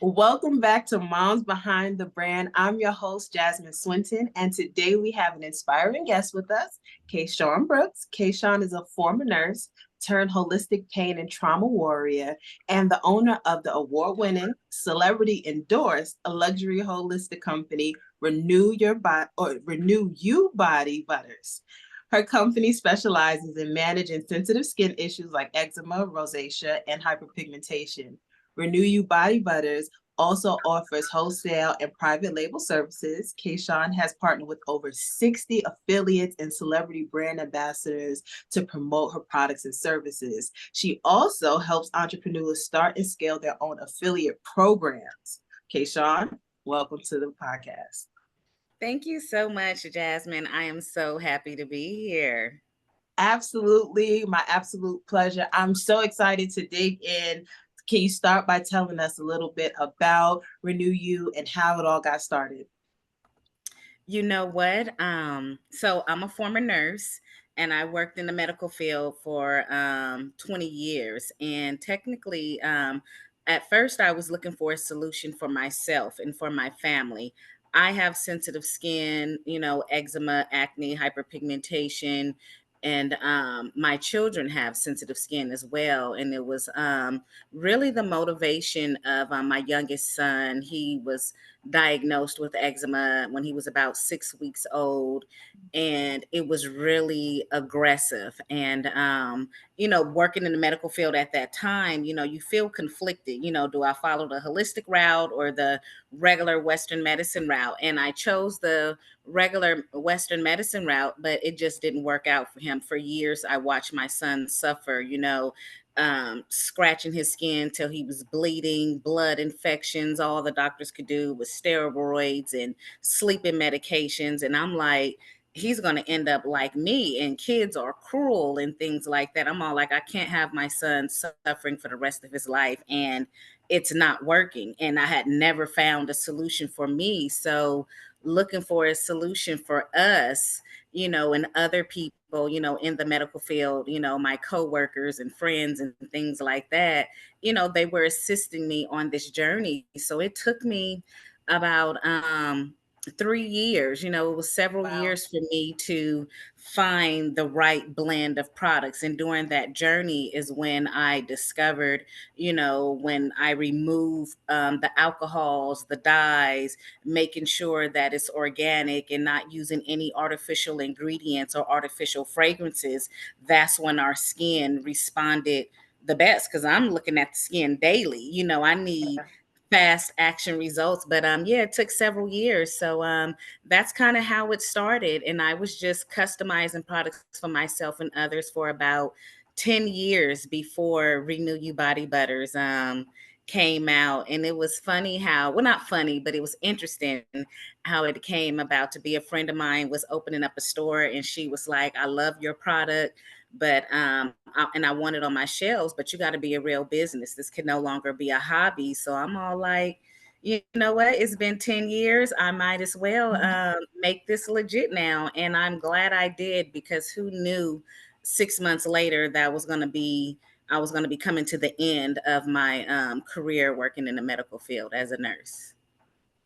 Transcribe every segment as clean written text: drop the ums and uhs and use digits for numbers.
Welcome back to Moms Behind the Brand. I'm your host, Jasmine Swinton, and today we have an inspiring guest with us, Kayshaun Brooks. Kayshaun is a former nurse turned holistic pain and trauma warrior and the owner of the award-winning, celebrity-endorsed, luxury holistic company, Renew You Body Butters. Her company specializes in managing sensitive skin issues like eczema, rosacea, and hyperpigmentation. Renew You Body Butters also offers wholesale and private label services. Kayshaun has partnered with over 60 affiliates and celebrity brand ambassadors to promote her products and services. She also helps entrepreneurs start and scale their own affiliate programs. Kayshaun, welcome to the podcast. Thank you so much, Jasmine. I am so happy to be here. Absolutely, my absolute pleasure. I'm so excited to dig in. Can you start by telling us a little bit about Renew You and how it all got started? You know what? So I'm a former nurse and I worked in the medical field for 20 years. And technically, at first, I was looking for a solution for myself and for my family. I have sensitive skin, eczema, acne, hyperpigmentation, and my children have sensitive skin as well. And it was really the motivation of my youngest son. He was diagnosed with eczema when he was about 6 weeks old, and it was really aggressive. And working in the medical field at that time, you feel conflicted. Do I follow the holistic route or the regular Western medicine route? And I chose the regular Western medicine route, but it just didn't work out for him. For years I watched my son suffer, scratching his skin till he was bleeding, blood infections. All the doctors could do was steroids and sleeping medications. And I'm like, he's going to end up like me, and kids are cruel and things like that. I'm all like, I can't have my son suffering for the rest of his life, and it's not working. And I had never found a solution for me. So looking for a solution for us, and other people, in the medical field, my coworkers and friends and things like that, they were assisting me on this journey. So it took me about 3 years. It was several Wow. years for me to find the right blend of products. And during that journey is when I discovered, when I remove the alcohols, the dyes, making sure that it's organic and not using any artificial ingredients or artificial fragrances, that's when our skin responded the best. Because I'm looking at the skin daily. I need fast action results. But yeah, it took several years. So that's kind of how it started. And I was just customizing products for myself and others for about 10 years before Renew You Body Butters came out. And it was funny how, well, not funny, but it was interesting how it came about. To be a friend of mine was opening up a store, and she was like, I love your product, but and I want it on my shelves, but you got to be a real business. This can no longer be a hobby. So I'm all like, you know what, it's been 10 years, I might as well make this legit now. And I'm glad I did, because who knew 6 months later that was going to be I was going to be coming to the end of my career working in the medical field as a nurse.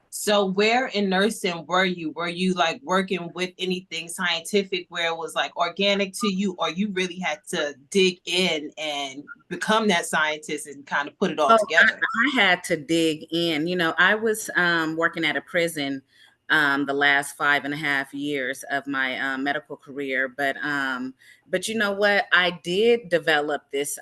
So where in nursing were you? Were you like working with anything scientific where it was like organic to you, or you really had to dig in and become that scientist and kind of put it all Oh, together? I had to dig in. I was working at a prison the last 5.5 years of my medical career, but you know what? I did develop this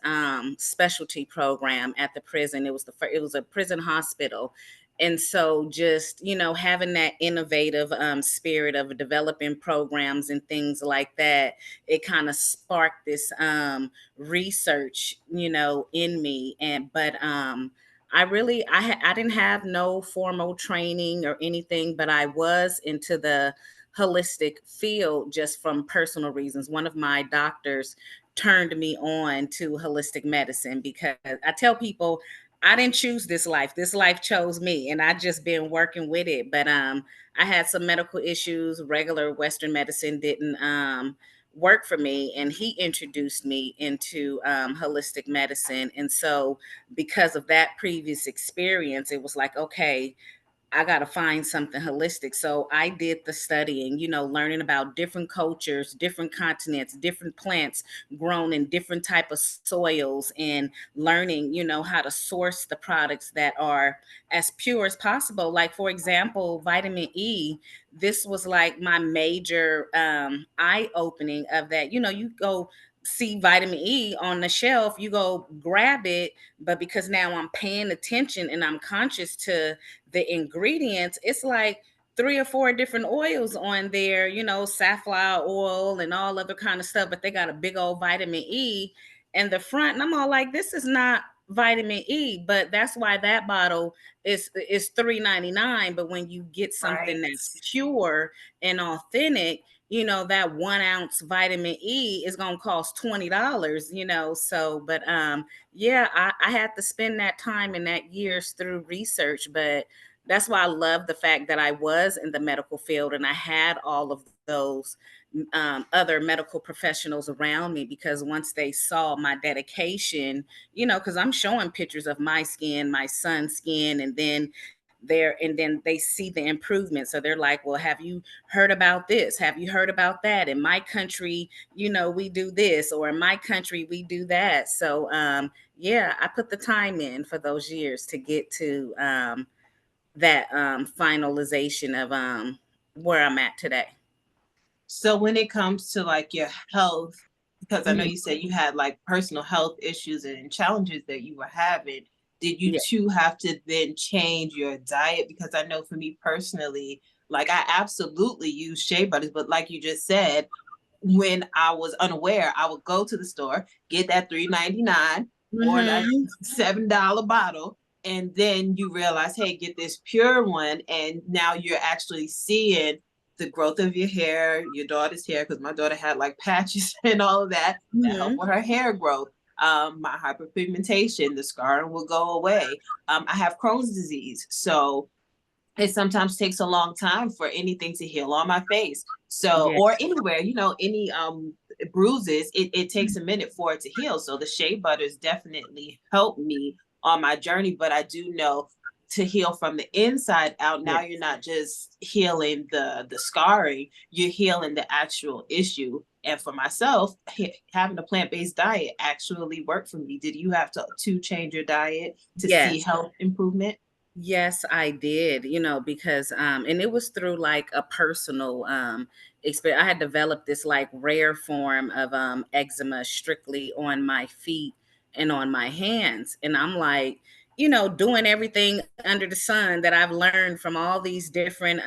specialty program at the prison. It was a prison hospital. And so just, having that innovative spirit of developing programs and things like that, it kind of sparked this research, in me. I didn't have no formal training or anything, but I was into the holistic field just from personal reasons. One of my doctors turned me on to holistic medicine, because I tell people I didn't choose this life. This life chose me, and I just been working with it. But I had some medical issues. Regular Western medicine didn't work for me, and he introduced me into holistic medicine. And so because of that previous experience, it was like, okay, I got to find something holistic. So I did the studying, learning about different cultures, different continents, different plants grown in different type of soils, and learning, how to source the products that are as pure as possible. Like, for example, vitamin E, this was like my major eye opening of that. You go see vitamin E on the shelf, you go grab it, but because now I'm paying attention and I'm conscious to the ingredients, it's like three or four different oils on there, safflower oil and all other kind of stuff, but they got a big old vitamin E in the front. And I'm all like, this is not vitamin E, but that's why that bottle is $3.99. But when you get something Right. that's pure and authentic, that 1 ounce vitamin E is gonna cost $20, So, but yeah, I had to spend that time and that years through research, but that's why I love the fact that I was in the medical field and I had all of those other medical professionals around me, because once they saw my dedication, because I'm showing pictures of my skin, my son's skin, and then they see the improvement. So they're like, well, have you heard about this? Have you heard about that? In my country, we do this, or in my country, we do that. So yeah, I put the time in for those years to get to that finalization of where I'm at today. So when it comes to like your health, because I know Mhm. you said you had like personal health issues and challenges that you were having, did you Yeah. too have to then change your diet? Because I know for me personally, like I absolutely use shea butters, but like you just said, when I was unaware, I would go to the store, get that $3.99 or that Hmm. $7 bottle, and then you realize, hey, get this pure one, and now you're actually seeing the growth of your hair, your daughter's hair, because my daughter had like patches and all of that that help Hmm. with her hair growth. My hyperpigmentation, the scarring will go away. I have Crohn's disease, so it sometimes takes a long time for anything to heal on my face. So, Yeah. or anywhere, any bruises, it takes a minute for it to heal. So the shea butters definitely help me on my journey. But I do know to heal from the inside out, now Yeah. you're not just healing the scarring, you're healing the actual issue. And for myself, having a plant-based diet actually worked for me. Did you have to change your diet to see Yes. health improvement? Yes, I did, because and it was through like a personal experience. I had developed this like rare form of eczema strictly on my feet and on my hands. And I'm like, doing everything under the sun that I've learned from all these different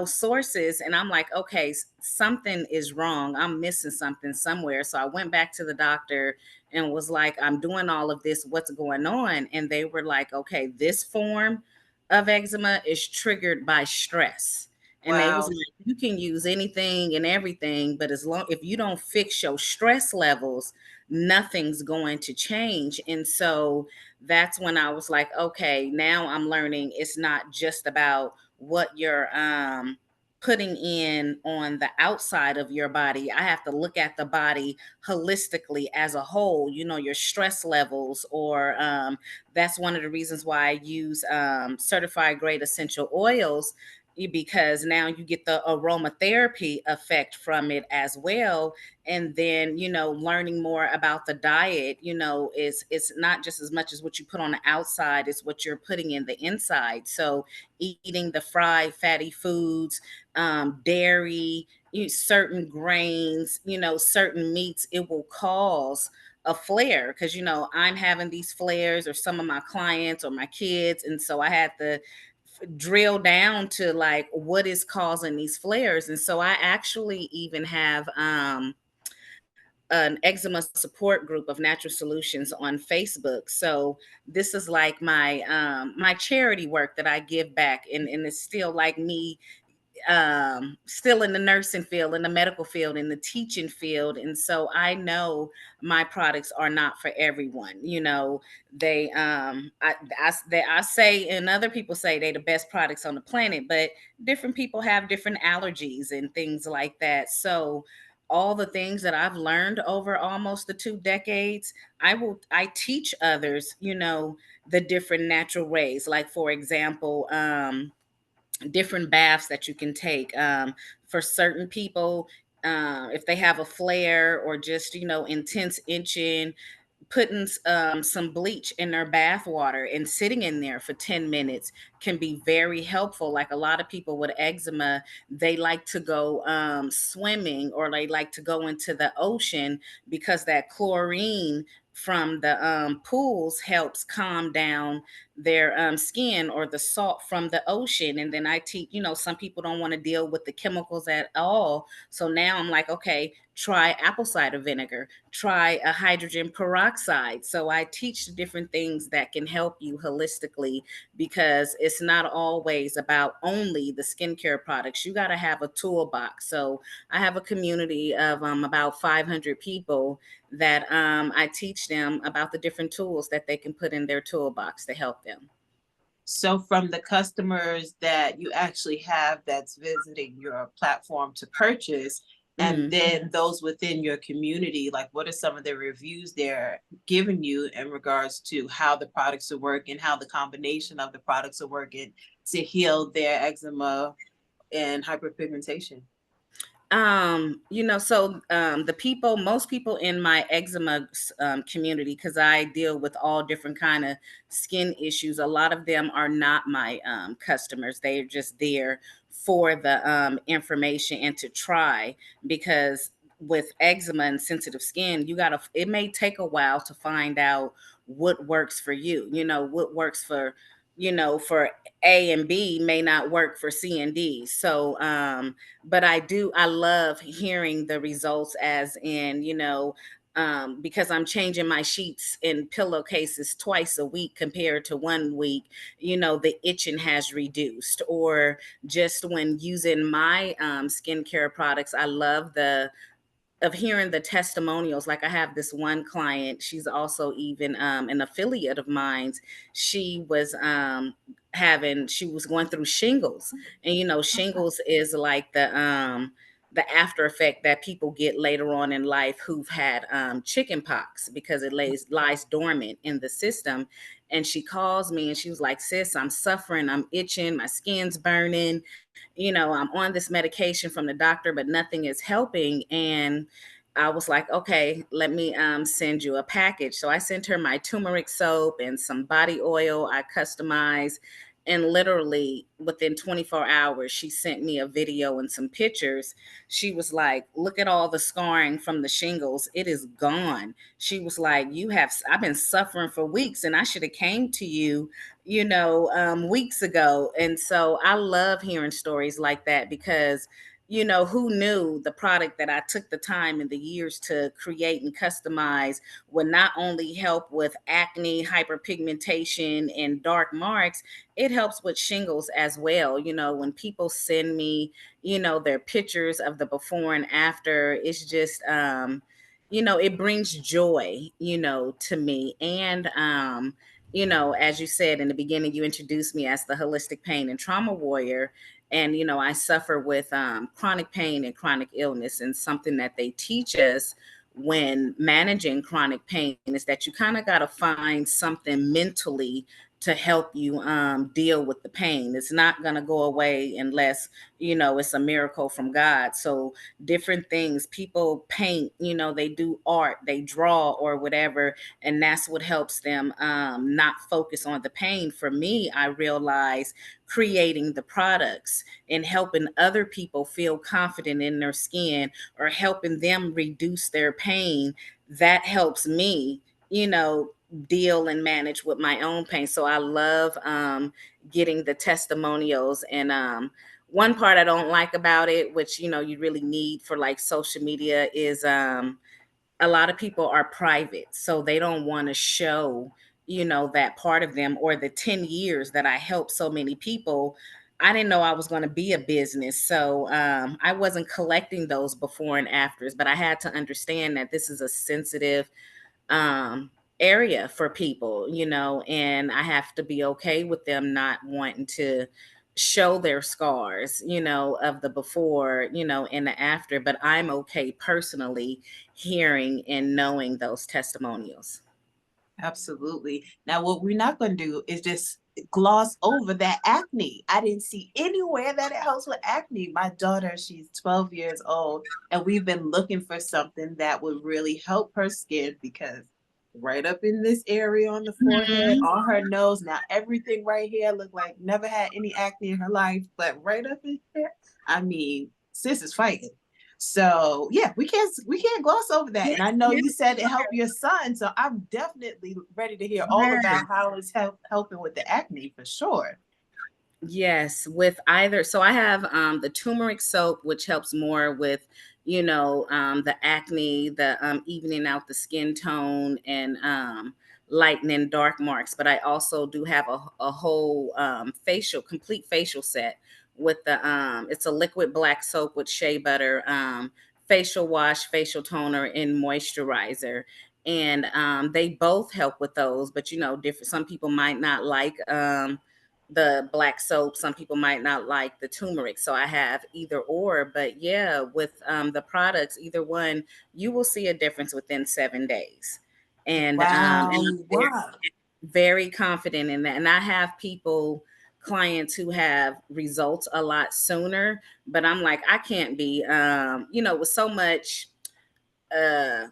sources. And I'm like, okay, something is wrong. I'm missing something somewhere. So I went back to the doctor and was like, I'm doing all of this. What's going on? And they were like, okay, this form of eczema is triggered by stress. And they was Wow. like, you can use anything and everything, but as long if you don't fix your stress levels, nothing's going to change. And so that's when I was like, okay, now I'm learning it's not just about what you're putting in on the outside of your body. I have to look at the body holistically as a whole, your stress levels, or that's one of the reasons why I use certified grade essential oils, because now you get the aromatherapy effect from it as well. And then learning more about the diet, is it's not just as much as what you put on the outside, it's what you're putting in the inside. So eating the fried fatty foods, dairy, certain grains, certain meats, it will cause a flare, because I'm having these flares, or some of my clients or my kids. And so I had to drill down to like what is causing these flares. And so I actually even have an eczema support group of natural solutions on Facebook. So this is like my charity work that I give back, and it's still like me still in the nursing field, in the medical field, in the teaching field. And so I know my products are not for everyone. They I say, and other people say they the best products on the planet, but different people have different allergies and things like that. So all the things that I've learned over almost the 2 decades, I teach others, the different natural ways. Like, for example, different baths that you can take, for certain people. If they have a flare or just, intense itching, putting some bleach in their bath water and sitting in there for 10 minutes can be very helpful. Like, a lot of people with eczema, they like to go swimming, or they like to go into the ocean, because that chlorine from the pools helps calm down their skin, or the salt from the ocean. And then I teach, some people don't want to deal with the chemicals at all. So now I'm like, okay, try apple cider vinegar, try a hydrogen peroxide. So I teach the different things that can help you holistically, because it's not always about only the skincare products. You got to have a toolbox. So I have a community of about 500 people that I teach them about the different tools that they can put in their toolbox to help them. So from the customers that you actually have that's visiting your platform to purchase, and Mhm. then those within your community, like what are some of the reviews they're giving you in regards to how the products are working, how the combination of the products are working to heal their eczema and hyperpigmentation? The people, most people in my eczema community, because I deal with all different kind of skin issues, a lot of them are not my customers. They're just there for the information and to try, because with eczema and sensitive skin, it may take a while to find out what works for you. What works for A and B may not work for C and D. So but I love hearing the results, as in, because I'm changing my sheets and pillowcases twice a week compared to one week, the itching has reduced. Or just when using my skincare products, I love of hearing the testimonials. Like, I have this one client, she's also even an affiliate of mine. She was going through shingles, and shingles is like the after effect that people get later on in life who've had chicken pox, because it lies dormant in the system. And she calls me and she was like, sis, I'm suffering, I'm itching, my skin's burning, I'm on this medication from the doctor, but nothing is helping. And I was like, okay, let me send you a package. So I sent her my turmeric soap and some body oil I customized. And literally within 24 hours, she sent me a video and some pictures. She was like, look at all the scarring from the shingles. It is gone. She was like, I've been suffering for weeks, and I should have came to you, weeks ago. And so I love hearing stories like that, because who knew the product that I took the time and the years to create and customize would not only help with acne, hyperpigmentation, and dark marks, it helps with shingles as well. When people send me, their pictures of the before and after, it's just, it brings joy, to me. And, as you said in the beginning, you introduced me as the holistic pain and trauma warrior. And, I suffer with chronic pain and chronic illness. And something that they teach us when managing chronic pain is that you kind of got to find something mentally to help you deal with the pain. It's not going to go away unless, it's a miracle from God. So different things, people paint, they do art, they draw or whatever, and that's what helps them not focus on the pain. For me, I realize creating the products and helping other people feel confident in their skin, or helping them reduce their pain, that helps me, deal and manage with my own pain. So I love getting the testimonials. And one part I don't like about it, which you really need for like social media, is a lot of people are private, so they don't want to show, that part of them, or the 10 years that I helped so many people. I didn't know I was going to be a business, so I wasn't collecting those before and afters, but I had to understand that this is a sensitive um, area for people, and I have to be okay with them not wanting to show their scars, of the before, and the after, but I'm okay personally hearing and knowing those testimonials. Absolutely. Now, what we're not going to do is just gloss over that acne. I didn't see anywhere that it helps with acne. My daughter, she's 12 years old, and we've been looking for something that would really help her skin because right up in this area on the forehead, Mhm. on her nose, now everything right here look like never had any acne in her life, but right up in here, I mean, sis is fighting. So yeah, we can't gloss over that. Yeah, And I know yeah, you said it helped your son, so I'm definitely ready to hear all yeah. about how it's helping with the acne for sure. Yes, with either. So I have the turmeric soap, which helps more with, the acne, the evening out the skin tone, and lightening dark marks. But I also do have a whole complete facial set with it's a liquid black soap with shea butter, facial wash, facial toner, and moisturizer. And they both help with those, but different. Some people might not like the black soap. Some people might not like the turmeric. So I have either or. But yeah, with the products, either one, you will see a difference within 7 days. And Wow, I'm very, wow. very confident in that. And I have clients who have results a lot sooner, but I'm like, I can't be, with so much uh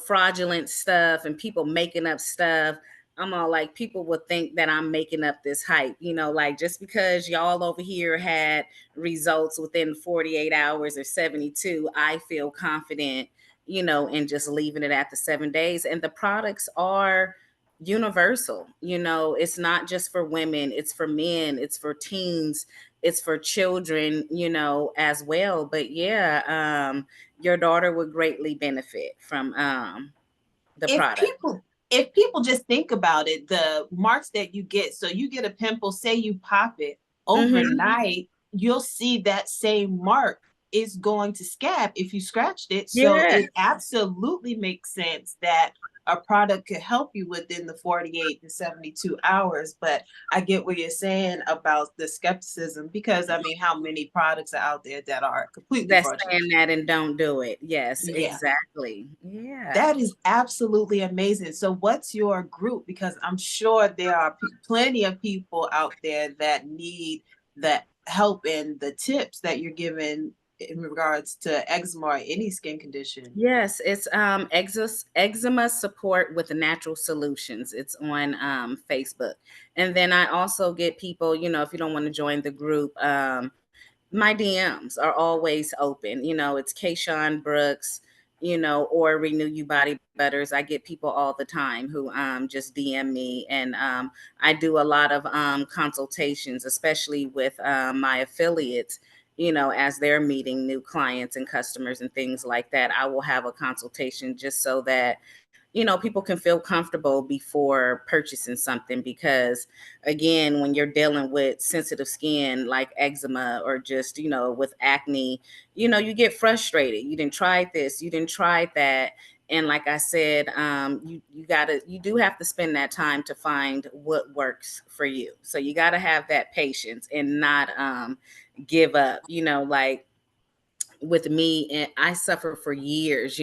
fraudulent stuff and people making up stuff. I'm all like, people would think that I'm making up this hype, like just because y'all over here had results within 48 hours or 72, I feel confident, in just leaving it at the 7 days. And the products are universal. It's not just for women, it's for men, it's for teens, it's for children, as well. But yeah, your daughter would greatly benefit from the if product. people if people just think about it, the marks that you get, so you get a pimple, say you pop it Hmm. overnight, you'll see that same mark is going to scab if you scratched it. So Yeah. it absolutely makes sense that a product could help you within the 48 to 72 hours. But I get what you're saying about the skepticism because I mean, how many products are out there that are completely That's fraudulent? saying that and don't do it. Yes, Yeah. exactly. Yeah. That is absolutely amazing. So, what's your group? Because I'm sure there are plenty of people out there that need the help and the tips that you're giving in regards to eczema or any skin condition. Yes, it's eczema support with natural solutions. It's on Facebook. And then I also get people, if you don't want to join the group, my DMs are always open. It's Kayshaun Brooks, or Renew You Body Butters. I get people all the time who just DM me, and I do a lot of consultations, especially with my affiliates. As they're meeting new clients and customers and things like that, I will have a consultation just so that people can feel comfortable before purchasing something. Because again, when you're dealing with sensitive skin like eczema or just with acne, you get frustrated. You didn't try this, you didn't try that. And like I said, you do have to spend that time to find what works for you. So you got to have that patience and not give up. Like with me, and I suffered for years,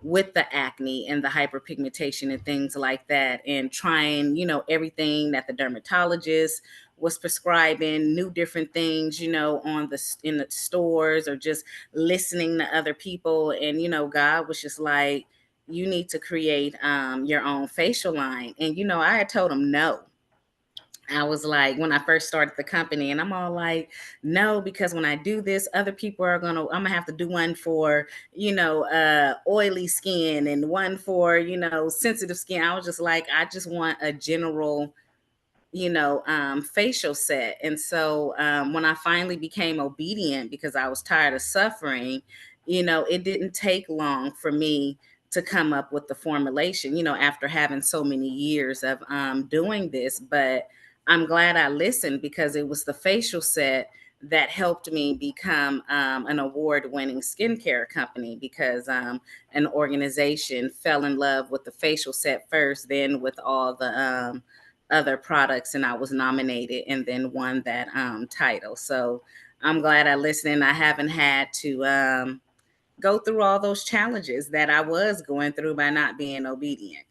with the acne and the hyperpigmentation and things like that, and trying, everything that the dermatologist was prescribing, new different things, on the in the stores, or just listening to other people. And God was just like, you need to create your own facial line. And I had told him no. I was like, when I first started the company, and I'm all like, no, because when I do this, other people I'm gonna have to do one for, oily skin, and one for, sensitive skin. I was just like, I just want a general, facial set. And so when I finally became obedient because I was tired of suffering, it didn't take long for me to come up with the formulation, after having so many years of doing this. But I'm glad I listened, because it was the facial set that helped me become an award winning skincare company, because an organization fell in love with the facial set first, then with all the other products, and I was nominated and then won that title. So I'm glad I listened, and I haven't had to go through all those challenges that I was going through by not being obedient.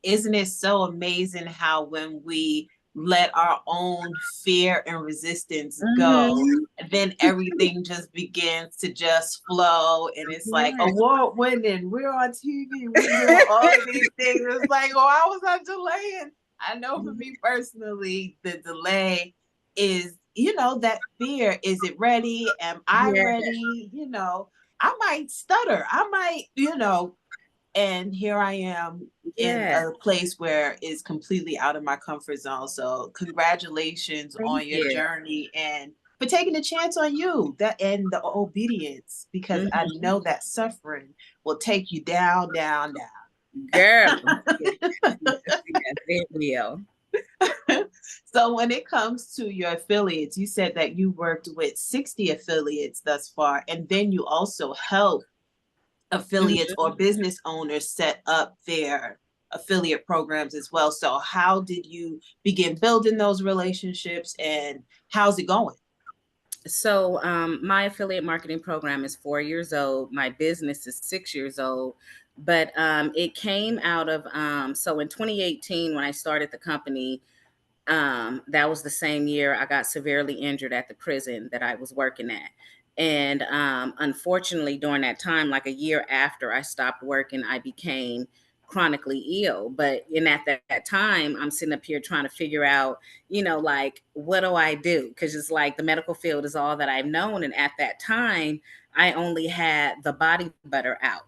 Isn't it so amazing how when we let our own fear and resistance go, Mm-hmm. then everything just begins to just flow, and it's like Yes. award winning, we're on TV, we're doing all of these things. It's like, oh, I was on delaying. I know for me personally, the delay is, that fear. Is it ready? Am I Yeah. ready? I might stutter. I might, and here I am in Yeah. a place where it's completely out of my comfort zone. So congratulations Thank on your you. journey and for taking a chance on you that and the obedience, because I Mm-hmm. know that suffering will take you down, down, Girl. Yes, down. yes, it will. So when it comes to your affiliates, you said that you worked with 60 affiliates thus far, and then you also help affiliates Mhm. or business owners set up their affiliate programs as well. So how did you begin building those relationships and how's it going? So, my affiliate marketing program is 4 years old. My business is 6 years old, but it came out of so in 2018 when I started the company. That was the same year I got severely injured at the prison that I was working at. And unfortunately, during that time, like a year after I stopped working, I became chronically ill. But in at that time, I'm sitting up here trying to figure out, like, what do I do? Because it's like the medical field is all that I've known. And at that time, I only had the body butter out,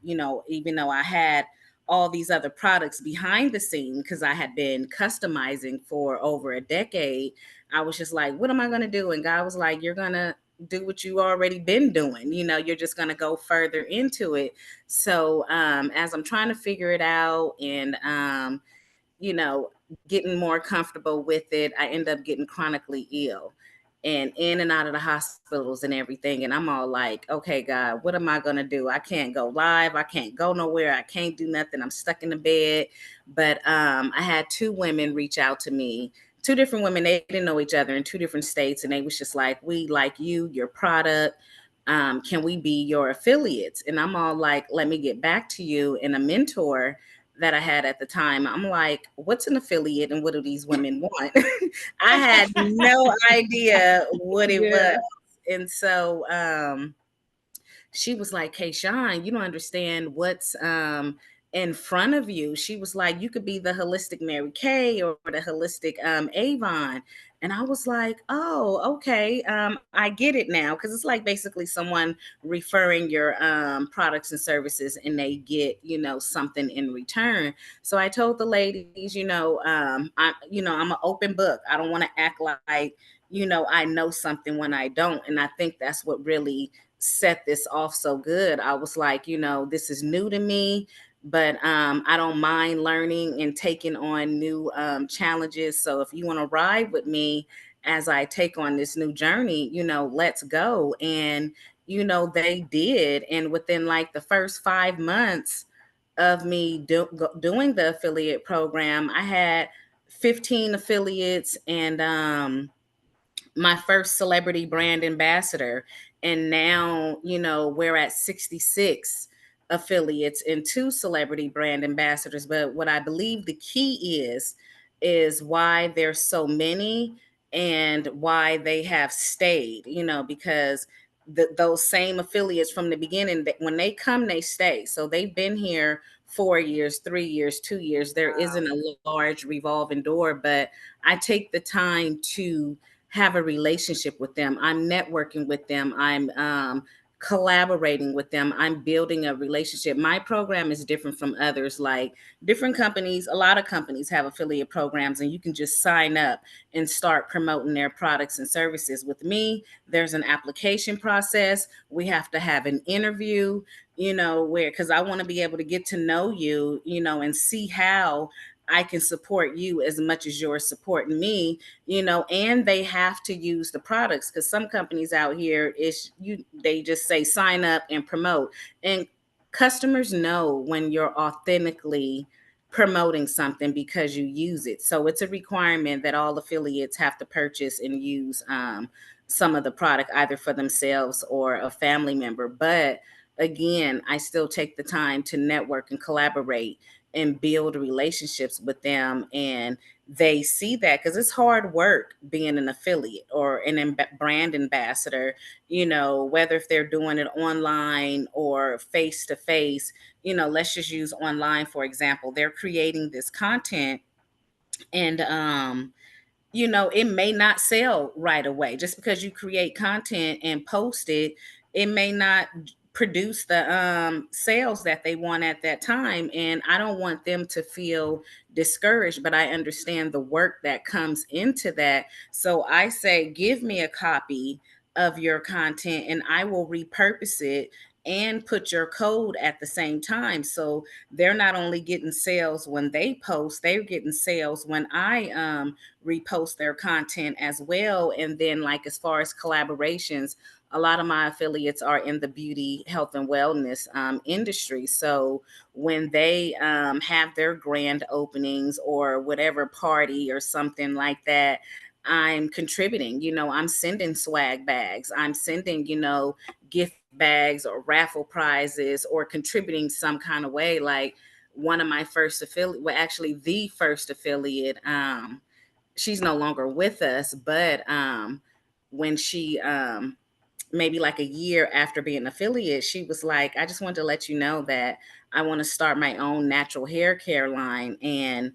even though I had all these other products behind the scene because I had been customizing for over a decade. I was just like, what am I going to do? And God was like, you're going to do what you already been doing. You're just going to go further into it. So as I'm trying to figure it out and, you know, getting more comfortable with it, I end up getting chronically ill and in and out of the hospitals and everything. And I'm all like, okay, God, what am I going to do? I can't go live. I can't go nowhere. I can't do nothing. I'm stuck in the bed. But I had two women reach out to me, two different women. They didn't know each other in two different states. And they was just like, we like you, your product. Can we be your affiliates? And I'm all like, let me get back to you. And a mentor that I had at the time, I'm like, what's an affiliate and what do these women want? I had no idea what it was. Yeah. And so she was like, Kayshaun, you don't understand what's in front of you. She was like, you could be the holistic Mary Kay or the holistic Avon. And I was like, oh, okay. I get it now. Cause it's like basically someone referring your products and services and they get, something in return. So I told the ladies, I'm an open book. I don't want to act like, I know something when I don't. And I think that's what really set this off so good. I was like, this is new to me, but I don't mind learning and taking on new challenges. So if you want to ride with me as I take on this new journey, let's go. And, they did. And within like the first 5 months of me doing the affiliate program, I had 15 affiliates and my first celebrity brand ambassador. And now, we're at 66 affiliates and two celebrity brand ambassadors. But what I believe the key is why there's so many and why they have stayed, because those same affiliates from the beginning, when they come, they stay. So they've been here 4 years, 3 years, 2 years. There Wow. isn't a large revolving door, but I take the time to have a relationship with them. I'm networking with them. I'm collaborating with them. I'm building a relationship. My program is different from others. Like different companies, a lot of companies have affiliate programs and you can just sign up and start promoting their products and services. With me, there's an application process. We have to have an interview, where, because I want to be able to get to know you, and see how I can support you as much as you're supporting me, and they have to use the products because some companies out here they just say sign up and promote. And customers know when you're authentically promoting something because you use it. So it's a requirement that all affiliates have to purchase and use some of the product either for themselves or a family member. But again, I still take the time to network and collaborate and build relationships with them, and they see that because it's hard work being an affiliate or an brand ambassador, whether if they're doing it online or face to face. Let's just use online for example. They're creating this content, and it may not sell right away. Just because you create content and post it, it may not produce the sales that they want at that time. And I don't want them to feel discouraged, but I understand the work that comes into that. So I say, give me a copy of your content and I will repurpose it and put your code at the same time. So they're not only getting sales when they post, they're getting sales when I repost their content as well. And then, like, as far as collaborations, a lot of my affiliates are in the beauty, health, and wellness industry. So when they have their grand openings or whatever party or something like that, I'm contributing. I'm sending swag bags. I'm sending, gift bags or raffle prizes, or contributing some kind of way. Like one of my first affiliate, well, actually the first affiliate, she's no longer with us, but when she maybe like a year after being an affiliate, she was like, I just wanted to let you know that I want to start my own natural hair care line, and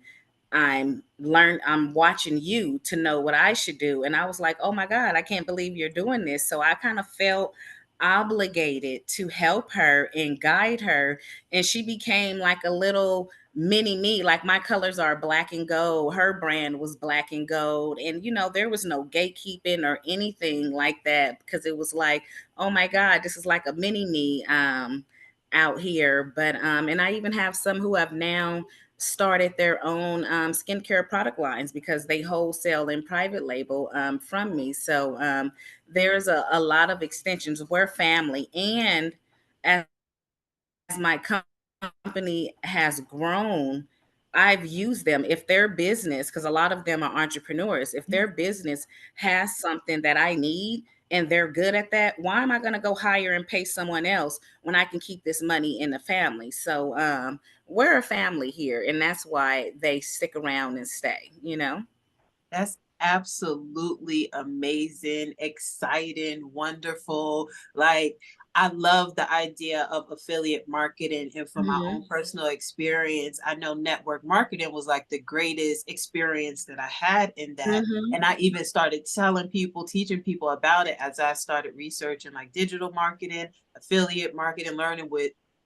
I'm watching you to know what I should do. And I was like, oh my God, I can't believe you're doing this. So I kind of felt obligated to help her and guide her. And she became like a little mini me. Like my colors are black and gold. Her brand was black and gold. And there was no gatekeeping or anything like that, because it was like, oh my God, this is like a mini me out here. But and I even have some who have now started their own skincare product lines because they wholesale and private label from me. So there's a lot of extensions. We're family. And as my company has grown, I've used them. If their business, because a lot of them are entrepreneurs, if their business has something that I need and they're good at that, why am I going to go hire and pay someone else when I can keep this money in the family? So we're a family here, and that's why they stick around and stay. That's absolutely amazing, exciting, wonderful. Like, I love the idea of affiliate marketing. And from my Hmm. own personal experience, I know network marketing was like the greatest experience that I had in that. Hmm. And I even started telling people, teaching people about it as I started researching like digital marketing, affiliate marketing, learning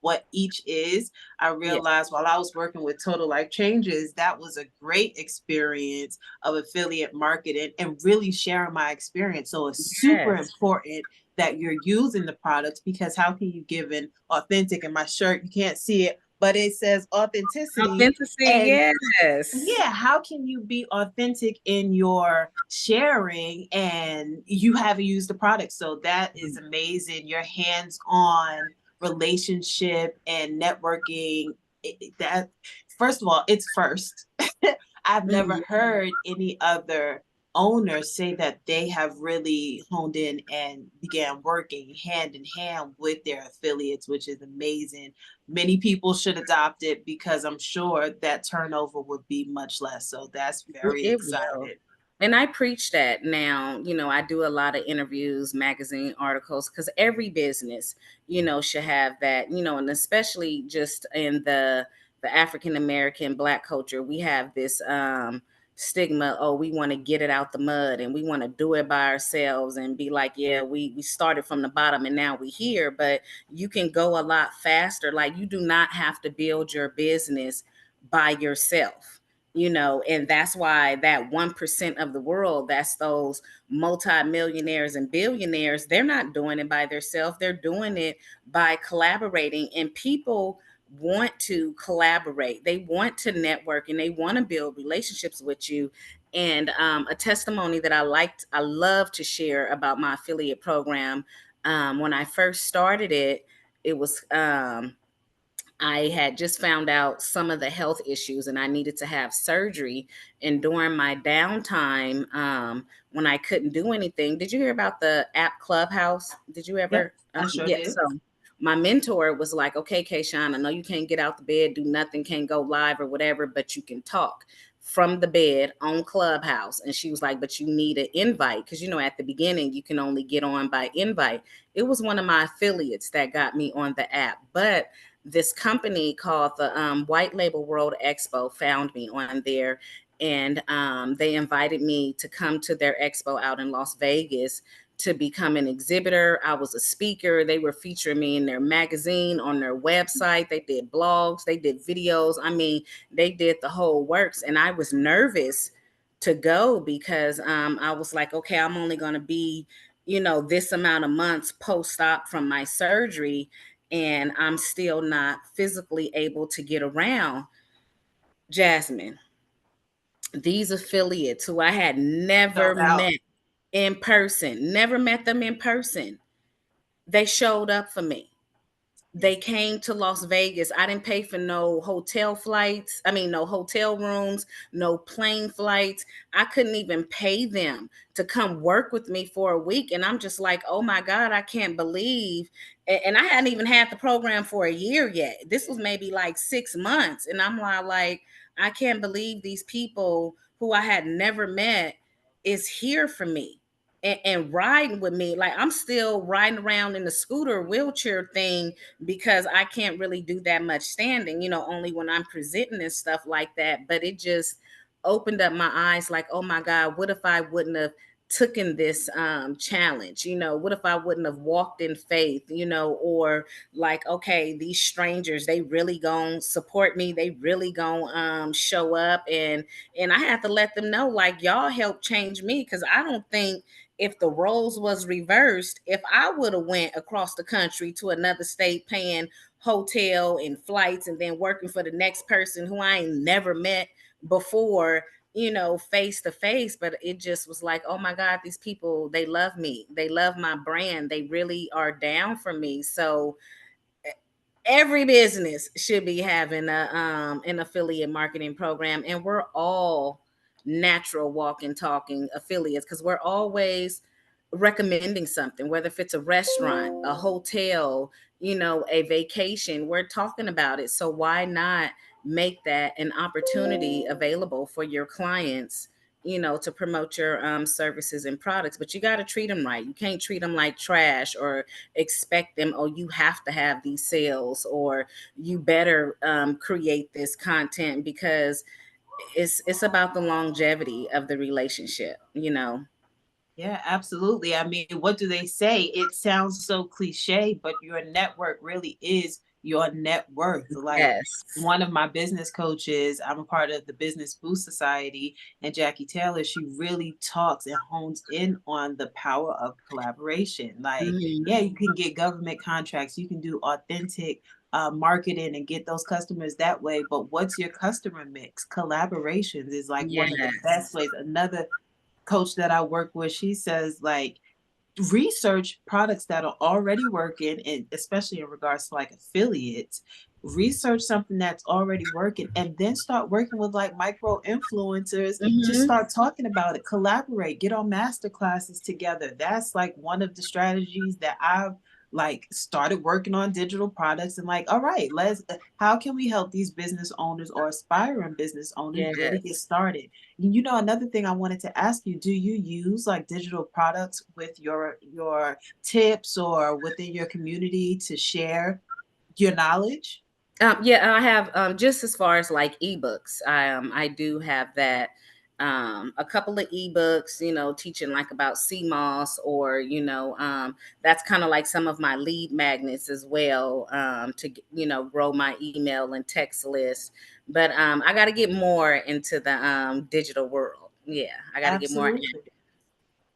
what each is. I Yeah. realized while I was working with Total Life Changes, that was a great experience of affiliate marketing and really sharing my experience. So it's super Yes. important that you're using the products, because how can you give an authentic, in my shirt, you can't see it, but it says authenticity. Authenticity. And Yes. yeah, how can you be authentic in your sharing and you haven't used the product? So that is amazing. Your hands-on relationship and networking, that, first of all, it's first. I've never Mhm. heard any other owners say that they have really honed in and began working hand in hand with their affiliates, which is amazing. Many people should adopt it because I'm sure that turnover would be much less. So that's very It will. excited. And I preach that now. I do a lot of interviews, magazine articles, because every business, should have that, and especially just in the African American Black culture, we have this stigma. Oh, we want to get it out the mud and we want to do it by ourselves and be like, yeah, we started from the bottom and now we here. But you can go a lot faster. Like, you do not have to build your business by yourself. And that's why that 1% of the world, that's those multimillionaires and billionaires, they're not doing it by themselves. They're doing it by collaborating. And people want to collaborate, they want to network, and they want to build relationships with you. And a testimony that I love to share about my affiliate program. When I first started it, it was I had just found out some of the health issues and I needed to have surgery. And during my downtime, when I couldn't do anything, did you hear about the app Clubhouse? Did you Yep, ever? I sure Yeah. did. So my mentor was like, okay, Kayshaun, I know you can't get out the bed, do nothing, can't go live or whatever, but you can talk from the bed on Clubhouse. And she was like, but you need an invite. Cause at the beginning, you can only get on by invite. It was one of my affiliates that got me on the app. But this company called the White Label World Expo found me on there, and they invited me to come to their expo out in Las Vegas to become an exhibitor. I was a speaker. They were featuring me in their magazine, on their website. They did blogs, they did videos. I mean, they did the whole works. And I was nervous to go because I was like, okay, I'm only going to be, this amount of months post op from my surgery, and I'm still not physically able to get around. Jasmine, these affiliates who I had never Sold out. met in person, never met them in person, they showed up for me. They Yes. came to Las Vegas. I didn't pay for no hotel flights. I mean, no hotel rooms, no plane flights. I couldn't even pay them to come work with me for a week. And I'm just like, oh my God, I can't believe. And I hadn't even had the program for a year yet. This was maybe like 6 months. And I'm like, I can't believe these people who I had never met is here for me. And riding with me. Like, I'm still riding around in the scooter wheelchair thing because I can't really do that much standing, only when I'm presenting and stuff like that. But it just opened up my eyes like, oh my God, what if I wouldn't have taken this challenge? What if I wouldn't have walked in faith, or like, okay, these strangers, they really gonna support me, they really gonna show up. And I have to let them know, like, y'all helped change me, because I don't think, if the roles was reversed, if I would have went across the country to another state paying hotel and flights and then working for the next person who I ain't never met before, face to face. But it just was like, oh my God, these people, they love me, they love my brand, they really are down for me. So every business should be having an affiliate marketing program, and we're all natural walking talking affiliates, because we're always recommending something, whether if it's a restaurant, a hotel, a vacation, we're talking about it. So why not make that an opportunity available for your clients, to promote your services and products? But you got to treat them right. You can't treat them like trash or expect them, oh, you have to have these sales, or you better create this content, because it's about the longevity of the relationship. Yeah, absolutely. I mean, what do they say? It sounds so cliche, but your network really is your net worth. Like Yes. one of my business coaches, I'm a part of the Business Boost Society, and Jackie Taylor, she really talks and hones in on the power of collaboration. Like, Mhm. yeah, you can get government contracts, you can do authentic marketing and get those customers that way. But what's your customer mix? Collaborations is like one of the best Yes. ways. Another coach that I work with, she says like research products that are already working, and especially in regards to like affiliates, research something that's already working and then start working with like micro influencers to Mhm. start talking about it, collaborate, get on master classes together. That's like one of the strategies that I've like started working on digital products and like, all right, let's how can we help these business owners or aspiring business owners really get Yes. started? Another thing I wanted to ask you, do you use like digital products with your tips or within your community to share your knowledge? Yeah, I have, just as far as like ebooks. I do have that. A couple of ebooks, teaching like about CMOS, or that's kind of like some of my lead magnets as well, to grow my email and text list. But I got to get more into the digital world. Yeah, I got to get more Absolutely. active.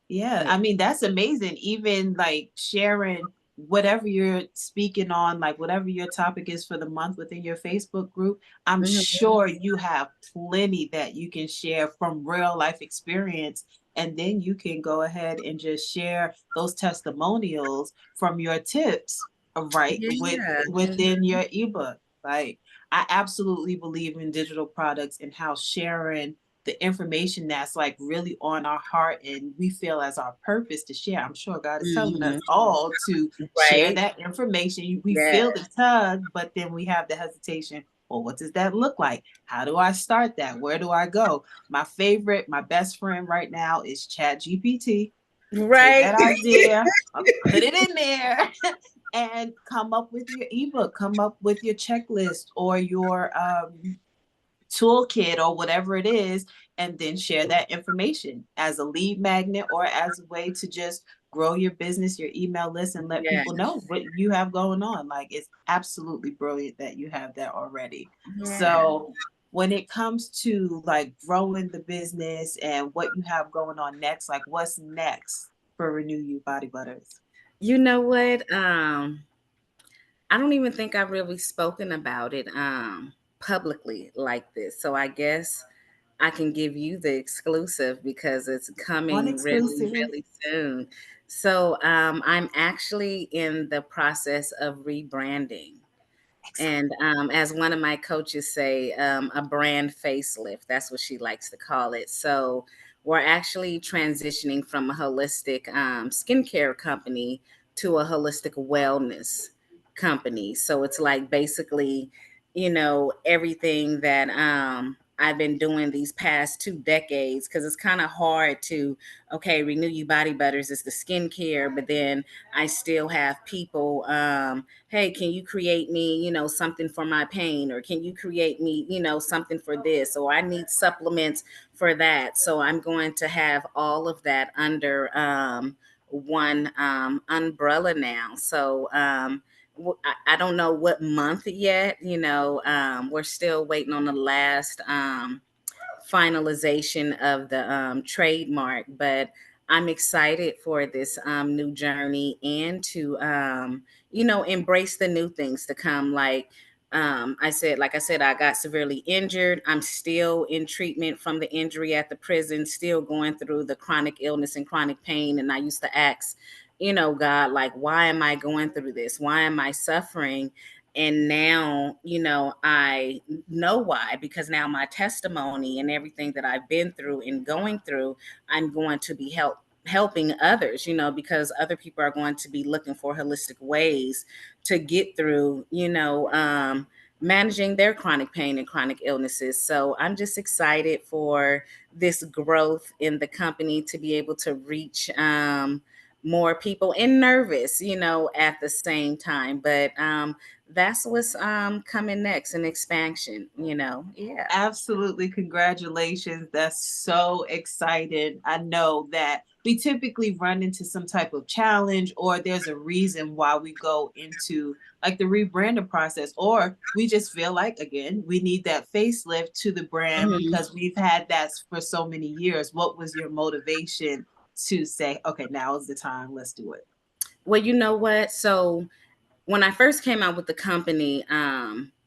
Yeah, Yeah. I mean, that's amazing. Even like sharing whatever you're speaking on, like whatever your topic is for the month within your Facebook group, I'm Mhm. sure you have plenty that you can share from real life experience. And then you can go ahead and just share those testimonials from your tips, right, Yeah. within your ebook. Like, I absolutely believe in digital products and how sharing the information that's like really on our heart and we feel as our purpose to share. I'm sure God is telling us Mhm. all to share Right? that information. We Yeah. feel the tug, but then we have the hesitation. Well, what does that look like? How do I start that? Where do I go? My favorite, my best friend right now is Chat GPT. Take Right. that idea, put it in there, and come up with your ebook, come up with your checklist or your toolkit or whatever it is, and then share that information as a lead magnet or as a way to just grow your business, your email list, and let Yeah. people know what you have going on. Like, it's absolutely brilliant that you have that already. Yeah. So when it comes to like growing the business and what you have going on next, like what's next for Renew You Body Butters? You know what? I don't even think I've really spoken about it publicly like this. So I guess I can give you the exclusive because it's One coming really, exclusive. really soon. So I'm actually in the process of rebranding. And as one of my coaches say, a brand facelift. That's what she likes to call it. So we're actually transitioning from a holistic skincare company to a holistic wellness company. So it's like basically, everything that I've been doing these past 2 decades, because it's kind of hard to, okay, Renew You Body Butters is the skincare, but then I still have people. Hey, can you create me, something for my pain? Or can you create me, something for this? Or I need supplements for that. So I'm going to have all of that under one umbrella now. So I don't know what month yet. We're still waiting on the last finalization of the trademark, but I'm excited for this new journey and to, embrace the new things to come. Like I said, I got severely injured. I'm still in treatment from the injury at the prison, still going through the chronic illness and chronic pain. And I used to ask, God, like, why am I going through this? Why am I suffering? And now, I know why, because now my testimony and everything that I've been through and going through, I'm going to be helping others, because other people are going to be looking for holistic ways to get through, managing their chronic pain and chronic illnesses. So I'm just excited for this growth in the company to be able to reach more people, and nervous, at the same time. But that's what's coming next, an expansion, yeah. Absolutely. Congratulations. That's so exciting. I know that we typically run into some type of challenge, or there's a reason why we go into like the rebranding process, or we just feel like, again, we need that facelift to the brand Mhm. because we've had that for so many years. What was your motivation to say, okay, now is the time, let's do it? Well, you know what? So when I first came out with the company,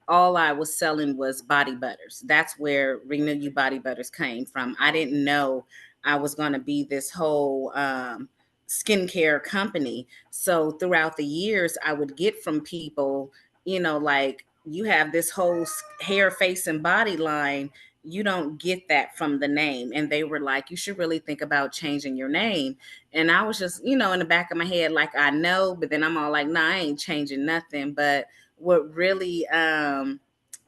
all I was selling was body butters. That's where Renew You Body Butters came from. I didn't know I was going to be this whole skincare company. So throughout the years, I would get from people, like, you have this whole hair, face, and body line. You don't get that from the name. And they were like, you should really think about changing your name. And I was just, in the back of my head, like, I know, but then I'm all like, nah, I ain't changing nothing. But what really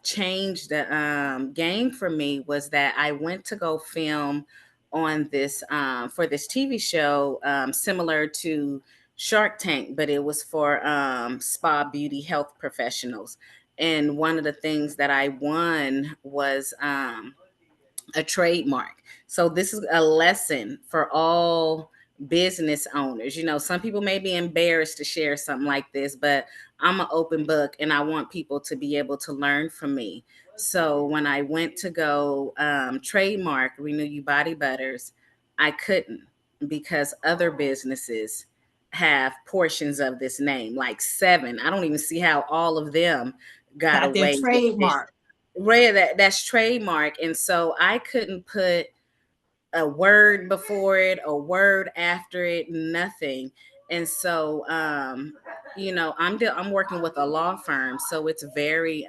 changed the game for me was that I went to go film on this for this TV show, similar to Shark Tank, but it was for spa beauty health professionals. And one of the things that I won was a trademark. So this is a lesson for all business owners. Some people may be embarrassed to share something like this, but I'm an open book and I want people to be able to learn from me. So when I went to go trademark Renew You Body Butters, I couldn't, because other businesses have portions of this name, like 7. I don't even see how all of them got Got their away with it. trademark. Rare, that's trademark. And so I couldn't put a word before it, a word after it, nothing. And so I'm working with a law firm, so it's very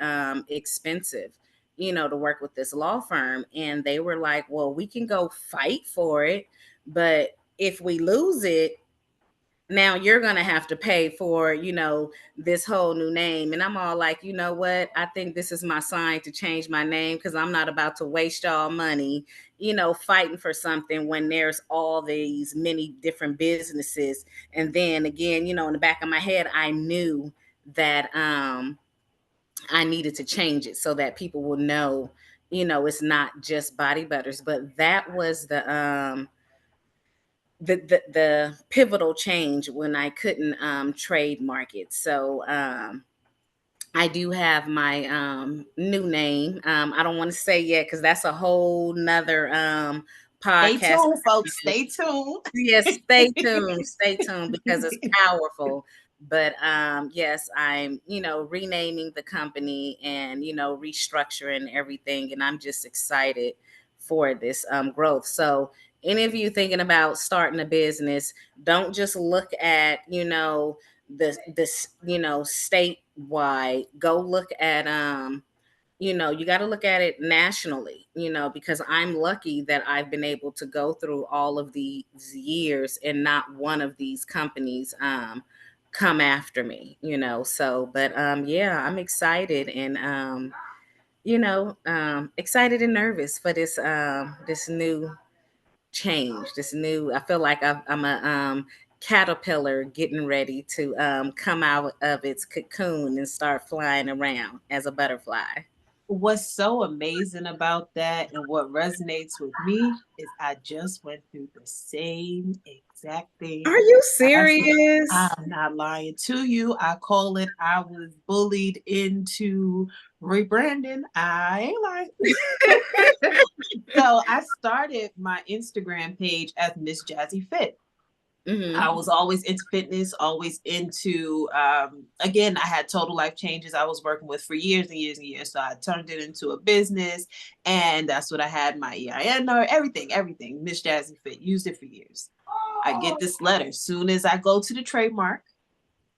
expensive, to work with this law firm. And they were like, well, we can go fight for it, but if we lose it, now you're going to have to pay for, this whole new name. And I'm all like, you know what? I think this is my sign to change my name, because I'm not about to waste y'all money, fighting for something when there's all these many different businesses. And then again, in the back of my head, I knew that I needed to change it so that people will know, it's not just Body Butters. But that was the pivotal change when I couldn't trademark it. So I do have my new name. I don't want to say yet, because that's a whole nother Stay podcast. tuned, folks. Stay tuned. Yes, stay tuned. Stay tuned, because it's powerful. But yes, I'm, renaming the company and, restructuring everything. And I'm just excited for this growth. So any of you thinking about starting a business, don't just look at, this, statewide. Go look at you got to look at it nationally, because I'm lucky that I've been able to go through all of these years and not one of these companies come after me, so. But yeah, I'm excited, and excited and nervous for this new change, this new. I feel like I'm a caterpillar getting ready to come out of its cocoon and start flying around as a butterfly. What's so amazing about that and what resonates with me is I just went through the same exact thing. Are you I said, serious? I'm not lying to you. I call it, I was bullied into rebranding. I ain't lying. So I started my Instagram page as Miss Jazzy Fit. I Hmm. was always into fitness, always into, again, I had total life changes I was working with for years and years and years. So I turned it into a business, and that's what I had my EIN or everything. Miss Jazzy Fit, used it for years. I get this letter. Soon as I go to the trademark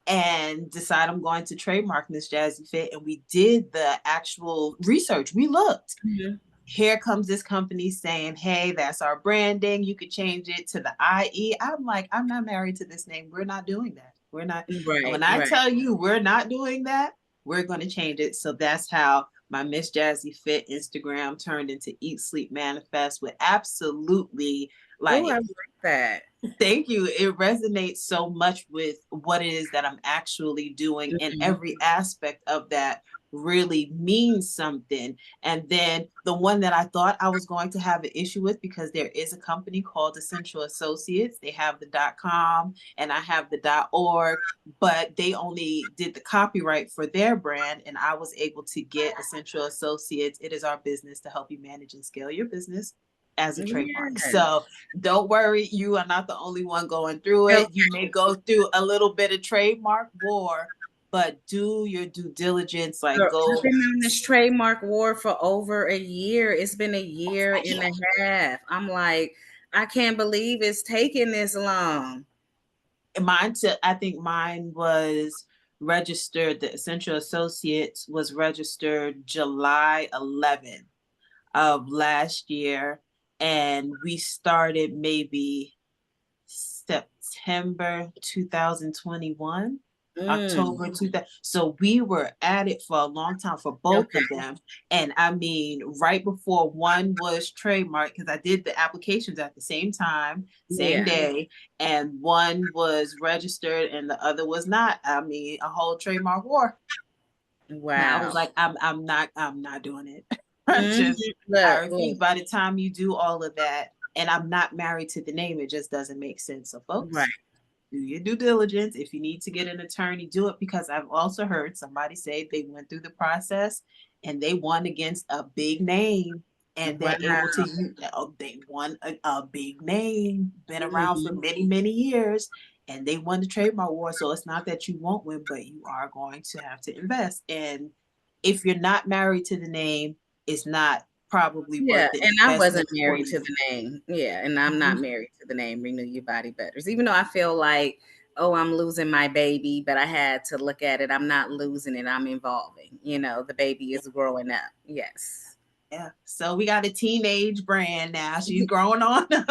and decide I'm going to trademark Miss Jazzy Fit, and we did the actual research, we looked. Hmm. Here comes this company saying, hey, that's our branding. You could change it to the IE. I'm like, I'm not married to this name. We're not doing that. We're not. And Right, when I right. tell you we're not doing that, we're going to change it. So that's how my Miss Jazzy Fit Instagram turned into Eat, Sleep, Manifest, with absolutely, Oh, I like, like that. thank you. It resonates so much with what it is that I'm actually doing, and Mhm. every aspect of that really means something. And then the one that I thought I was going to have an issue with, because there is a company called Essential Associates. They have the .com and I have the .org, but they only did the copyright for their brand, and I was able to get Essential Associates. It is our business to help you manage and scale your business as a trademark. So Yes. don't worry, you are not the only one going through Okay. it. You may go through a little bit of trademark war, but do your due diligence. Like, Girl, I've go. been on this trademark war for over a year. It's been a year and a half. I'm like, I can't believe it's taking this long. I think mine was registered. The Essential Associates was registered July 11th of last year, and we started maybe September 2021, Mm, October 2000. So we were at it for a long time for both okay. of them. And I mean, right before one was trademarked, because I did the applications at the same time, same Yeah. day, and one was registered and the other was not. I mean, a whole trademark war. And I was Wow. like, I'm not doing it. Hmm. I Look, refuse. look. By the time you do all of that, and I'm not married to the name, it just doesn't make sense. So, Right. folks, do your due diligence. If you need to get an attorney, do it, because I've also heard somebody say they went through the process and they won against a big name, and they're Wow. able to use. Oh, they won a big name, been around for Hmm. many years, and they won the trademark war. So it's not that you won't win, but you are going to have to invest. And if you're not married to the name, it's not probably Yeah, worth the and I wasn't investment for married to you. the name. Yeah, and I'm not Mhm. married to the name Renew Your Body Butters, even though I feel like oh, I'm losing my baby, but I had to look at it. I'm not losing it. I'm evolving. The baby is growing up. Yes. Yeah. So we got a teenage brand now. She's growing on up.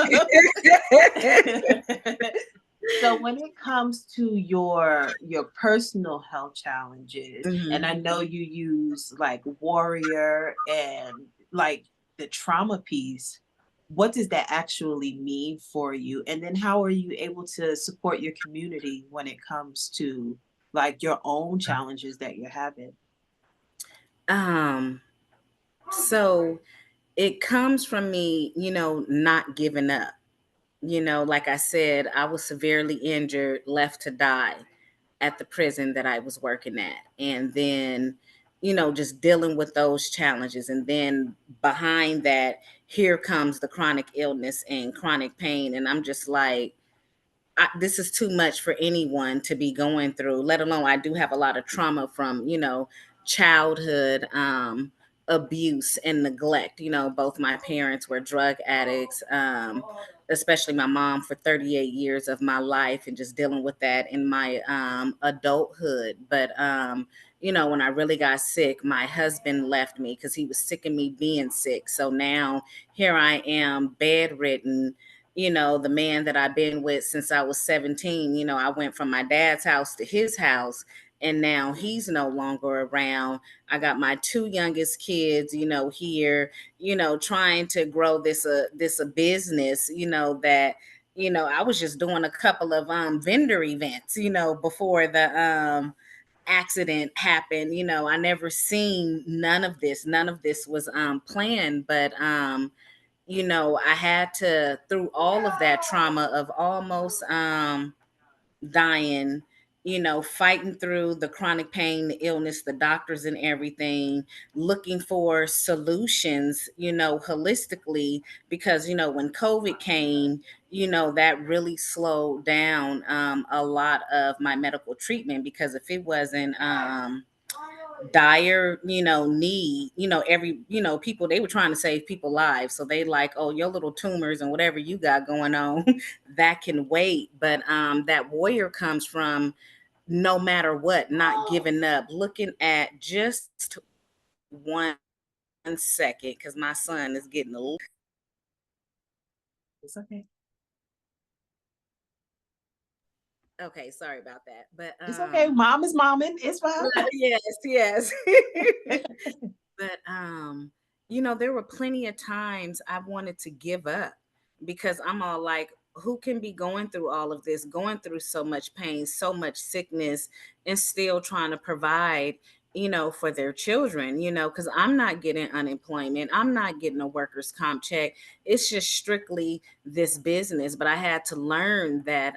So when it comes to your personal health challenges, and Hmm. I know you use like warrior and like the trauma piece, what does that actually mean for you? And then how are you able to support your community when it comes to like your own challenges that you're having? Um, so it comes from me, not giving up. Like I said, I was severely injured, left to die at the prison that I was working at. And then, just dealing with those challenges. And then behind that, here comes the chronic illness and chronic pain. And I'm just like, this is too much for anyone to be going through, let alone I do have a lot of trauma from, childhood abuse and neglect. Both my parents were drug addicts, especially my mom for 38 years of my life, and just dealing with that in my adulthood. But, when I really got sick, my husband left me because he was sick of me being sick. So now here I am, bedridden. The man that I've been with since I was 17, I went from my dad's house to his house, and now he's no longer around. I got my two youngest kids, here, trying to grow this a business, that I was just doing a couple of vendor events, before the accident happened. I never seen none of this. None of this was planned, but I had to, through all of that trauma of almost dying, fighting through the chronic pain, the illness, the doctors and everything, looking for solutions, holistically, because, when COVID came, that really slowed down a lot of my medical treatment, because if it wasn't dire need, every people, they were trying to save people lives, so they like, oh, your little tumors and whatever you got going on that can wait. But that warrior comes from, no matter what, not giving up, looking at just 1 second, because my son is getting a little. It's okay. Okay, sorry about that. But It's okay. Mom is momming. It's fine. yes, yes. But there were plenty of times I wanted to give up, because I'm all like, who can be going through all of this, going through so much pain, so much sickness, and still trying to provide, for their children, because I'm not getting unemployment, I'm not getting a workers' comp check. It's just strictly this business. But I had to learn that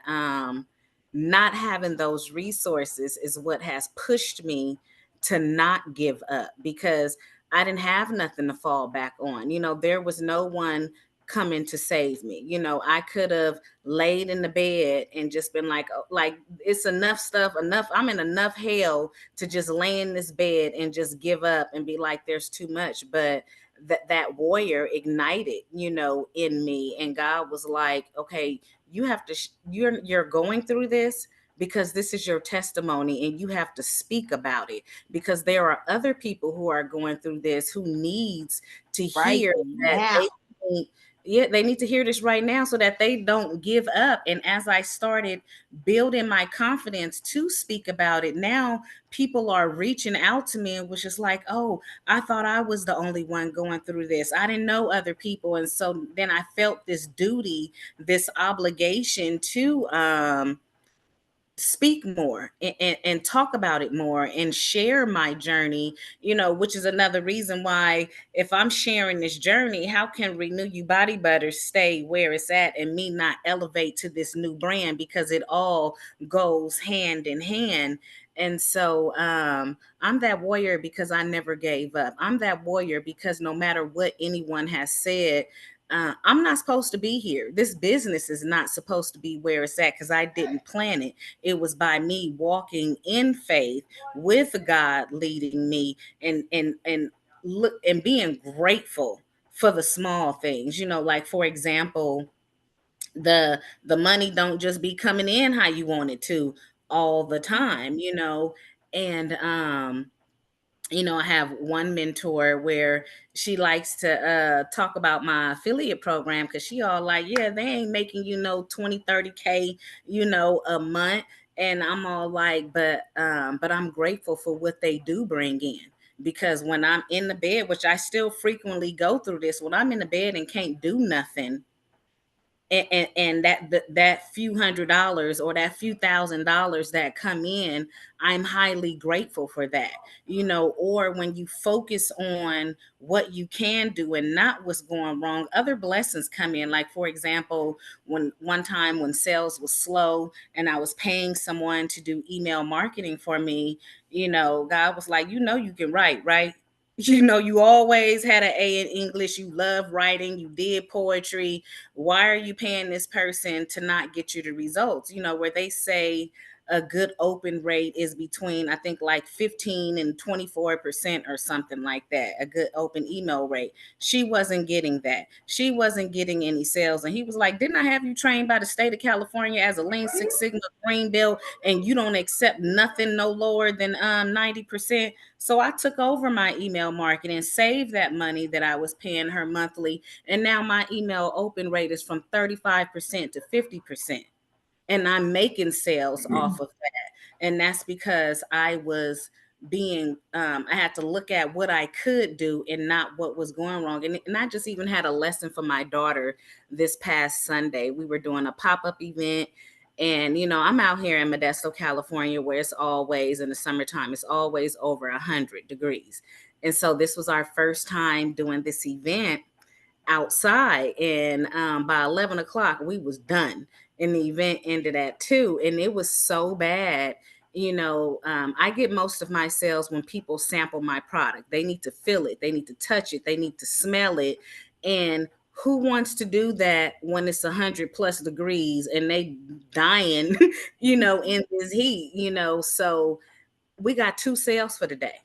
not having those resources is what has pushed me to not give up, because I didn't have nothing to fall back on. There was no one coming to save me. I could have laid in the bed and just been like, oh, like, it's enough stuff, enough. I'm in enough hell to just lay in this bed and just give up and be like, there's too much. But that warrior ignited, in me, and God was like, okay, you have to, you're going through this because this is your testimony, and you have to speak about it, because there are other people who are going through this, who needs to Right hear that now. they need to hear this right now, so that they don't give up. And as I started building my confidence to speak about it, now people are reaching out to me and was just like, oh, I thought I was the only one going through this, I didn't know other people. And so then I felt this duty, this obligation to speak more, and talk about it more, and share my journey, which is another reason why, if I'm sharing this journey, how can Renew You Body Butter stay where it's at and me not elevate to this new brand? Because it all goes hand in hand. And so I'm that warrior because I never gave up. I'm that warrior because no matter what anyone has said, I'm not supposed to be here. This business is not supposed to be where it's at, because I didn't plan it. It was by me walking in faith with God leading me, and look, and being grateful for the small things. Like, for example, The money don't just be coming in how you want it to all the time, and I have one mentor where she likes to talk about my affiliate program, because she all like, yeah, they ain't making 20-30K a month. And I'm all like, but I'm grateful for what they do bring in, because when I'm in the bed, which I still frequently go through this, when I'm in the bed and can't do nothing, and that few $100 or that few $1,000s that come in, I'm highly grateful for that. Or when you focus on what you can do and not what's going wrong, other blessings come in. Like, for example, when one time when sales was slow and I was paying someone to do email marketing for me, God was like, you can write, right? You always had an A in English. You love writing. You did poetry. Why are you paying this person to not get you the results? Where they say a good open rate is between, I think, like 15 and 24% or something like that, a good open email rate. She wasn't getting that. She wasn't getting any sales. And he was like, didn't I have you trained by the state of California as a Lean Six Sigma Green Belt, and you don't accept nothing no lower than 90%? So I took over my email marketing, saved that money that I was paying her monthly, and now my email open rate is from 35% to 50%. And I'm making sales off of that. And that's because I had to look at what I could do and not what was going wrong. And I just even had a lesson for my daughter this past Sunday. We were doing a pop-up event. And, I'm out here in Modesto, California, where it's always in the summertime, it's always over 100 degrees. And so this was our first time doing this event outside, and by 11 o'clock we was done, and the event ended at 2, and it was so bad. I get most of my sales when people sample my product. They need to feel it, they need to touch it, they need to smell it. And who wants to do that when it's 100 plus degrees and they dying in this heat? So we got 2 sales for the day.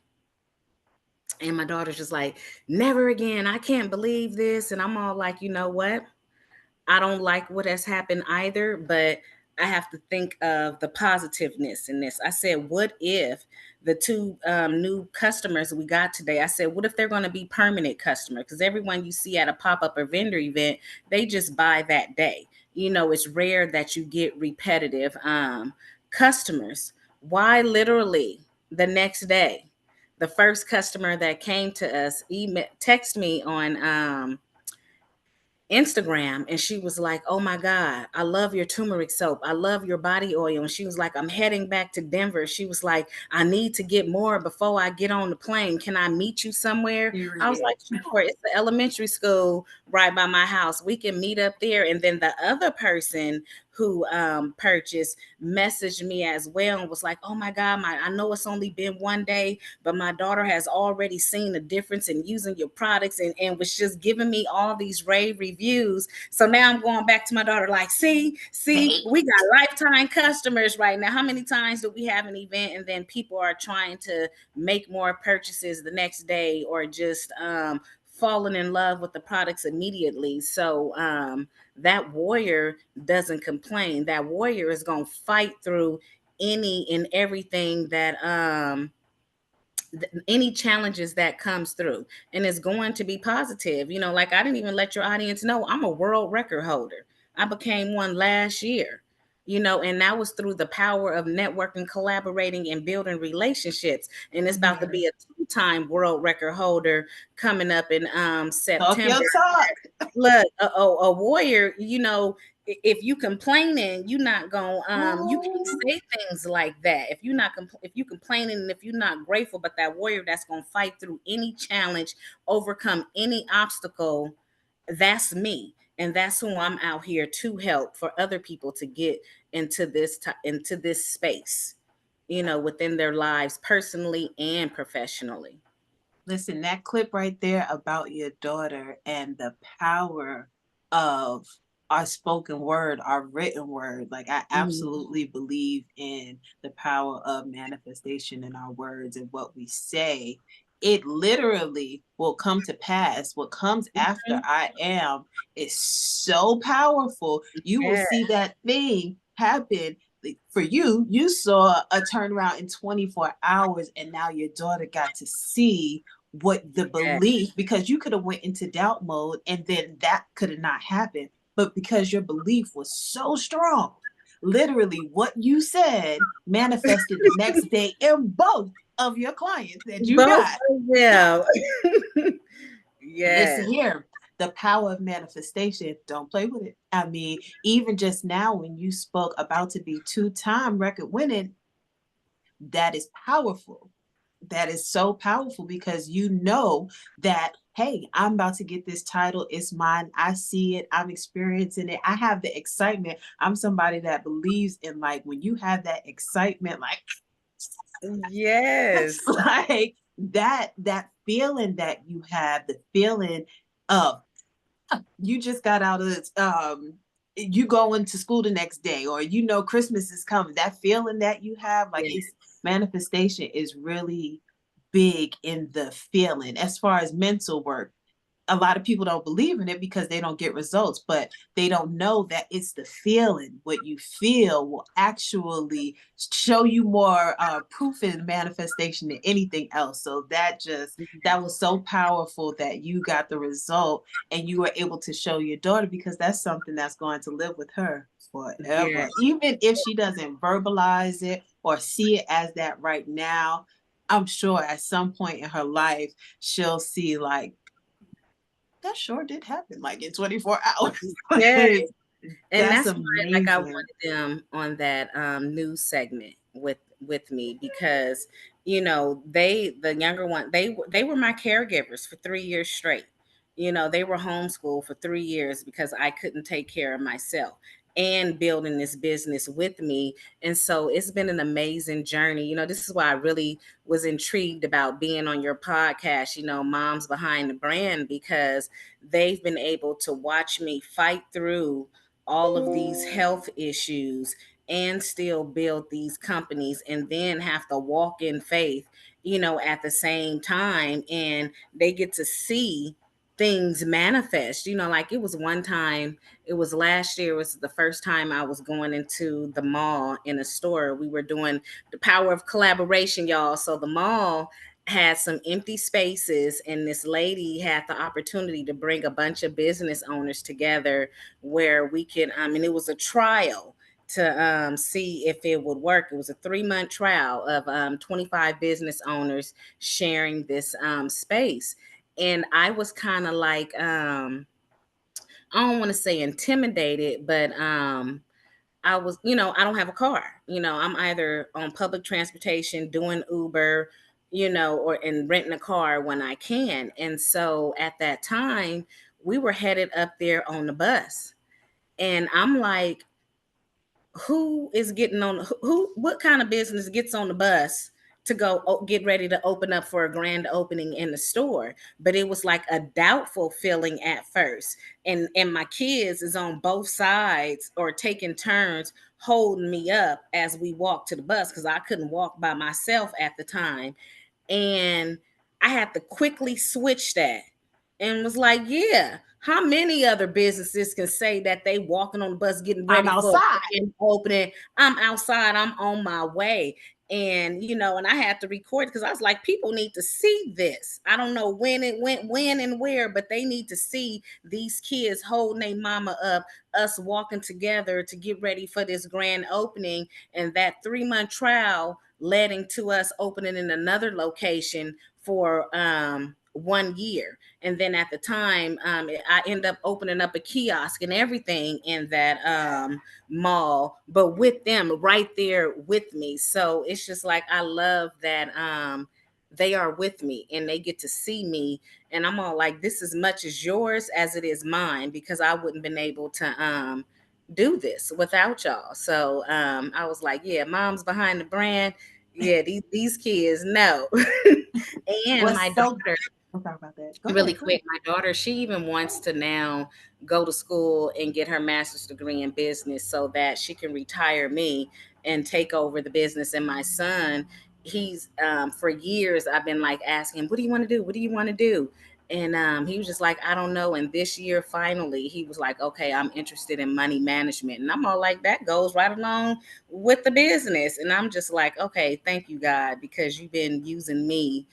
And my daughter's just like, never again. I can't believe this. And I'm all like, you know what? I don't like what has happened either, but I have to think of the positiveness in this. I said, what if the 2 new customers we got today, I said, what if they're going to be permanent customers? Because everyone you see at a pop-up or vendor event, they just buy that day. It's rare that you get repetitive customers. Why literally the next day? The first customer that came to us text me on Instagram, and she was like, oh my God, I love your turmeric soap. I love your body oil. And she was like, I'm heading back to Denver. She was like, I need to get more before I get on the plane. Can I meet you somewhere? I was like, sure. It's the elementary school right by my house. We can meet up there. And then the other person who purchased messaged me as well and was like, oh my God, I know it's only been 1 day, but my daughter has already seen a difference in using your products, and was just giving me all these rave reviews. So now I'm going back to my daughter like, see, we got lifetime customers right now. How many times do we have an event and then people are trying to make more purchases the next day, or just falling in love with the products immediately? So that warrior doesn't complain. That warrior is going to fight through any and everything that any challenges that comes through, and it's going to be positive. Like, I didn't even let your audience know I'm a world record holder. I became one last year, and that was through the power of networking, collaborating, and building relationships. And it's about to be a 2-time world record holder coming up in September. Look, a warrior, if you complaining, you're not gonna you can't say things like that. If you complaining, and if you're not grateful, but that warrior that's gonna fight through any challenge, overcome any obstacle, that's me. And that's who I'm out here to help, for other people to get into this space, within their lives, personally and professionally. Listen, that clip right there about your daughter and the power of our spoken word, our written word. Like, I Mhm. absolutely believe in the power of manifestation in our words and what we say. it literally will come to pass. What comes after Mhm. I am is so powerful. You will Yeah, see that thing happen. Like, for you, you saw a turnaround in 24 hours, and now your daughter got to see what the yeah, belief, because you could have went into doubt mode and then that could have not happened. But because your belief was so strong, literally what you said manifested the next day in both of your clients that you both got. of them. Listen Yes, here, the power of manifestation, don't play with it. I mean, even just now when you spoke about to be two-time record winning, that is powerful. That is so powerful because you know that, hey, I'm about to get this title. It's mine. I see it. I'm experiencing it. I have the excitement. I'm somebody that believes in, like, when you have that excitement, like, it's yes, like that feeling that you have, the feeling of you just got out of you going to school the next day, or you know Christmas is coming. That feeling that you have, like, yeah. it's manifestation is really big in the feeling. As far as mental work, a lot of people don't believe in it because they don't get results, but they don't know that it's the feeling. What you feel will actually show you more proof in manifestation than anything else. So that was so powerful that you got the result and you were able to show your daughter, because that's something that's going to live with her Yeah, forever. Even if she doesn't verbalize it or see it as that right now, I'm sure at some point in her life she'll see, like, that sure did happen, like, in 24 hours. yeah. Like, And that's that's why, like, I amazing. wanted them on that news segment with me because the younger one, they were my caregivers for 3 years straight. They were homeschooled for 3 years because I couldn't take care of myself and building this business with me. And so it's been an amazing journey. This is why I really was intrigued about being on your podcast, Moms Behind the Brand, because they've been able to watch me fight through all of these health issues and still build these companies and then have to walk in faith, at the same time. And they get to see things manifest. Like it was one time, it was last year, it was the first time I was going into the mall in a store. We were doing the power of collaboration, y'all. So the mall had some empty spaces, and this lady had the opportunity to bring a bunch of business owners together where we could and it was a trial to see if it would work. It was a 3-month trial of 25 business owners sharing this space. And I was kind of like I don't want to say intimidated, but I was, I don't have a car. I'm either on public transportation, doing Uber, or and renting a car when I can. And so at that time, we were headed up there on the bus. And I'm like, who is getting on what kind of business gets on the bus to go get ready to open up for a grand opening in the store? But it was like a doubtful feeling at first. And my kids is on both sides or taking turns holding me up as we walk to the bus because I couldn't walk by myself at the time. And I had to quickly switch that and was like, yeah, how many other businesses can say that they walking on the bus getting I'm ready for a outside. grand opening? I'm outside, I'm on my way. And and I had to record because I was like, people need to see this. I don't know when it went, when and where, but they need to see these kids holding their mama up, us walking together to get ready for this grand opening. And that 3-month trial led into us opening in another location for 1 year. And then at the time, I ended up opening up a kiosk and everything in that mall, but with them right there with me. So it's just like I love that they are with me and they get to see me. And I'm all like, this as much as yours as it is mine, because I wouldn't been able to do this without y'all. So I was like, yeah, Moms Behind the Brand. Yeah, these kids know. And What's my so daughter, We'll talk about that. Go really ahead, go ahead. quick, my daughter, she even wants to now go to school and get her master's degree in business so that she can retire me and take over the business. And my son he's for years I've been like asking him, what do you want to do? What do you want to do? And he was just like, I don't know. And this year, finally, he was like, okay, I'm interested in money management. And I'm all like, that goes right along with the business. And I'm just like, okay, thank you, God, because you've been using me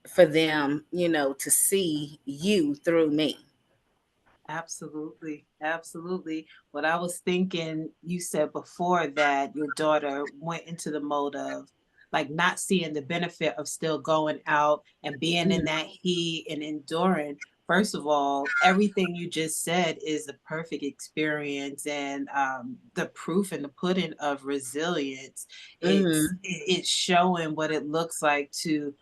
for them, to see you through me. Absolutely. Absolutely. What I was thinking, you said before that your daughter went into the mode of like not seeing the benefit of still going out and being in Mhm. that heat and enduring. First of all, everything you just said is the perfect experience and the proof in the pudding of resilience. Mhm. It's showing what it looks like to,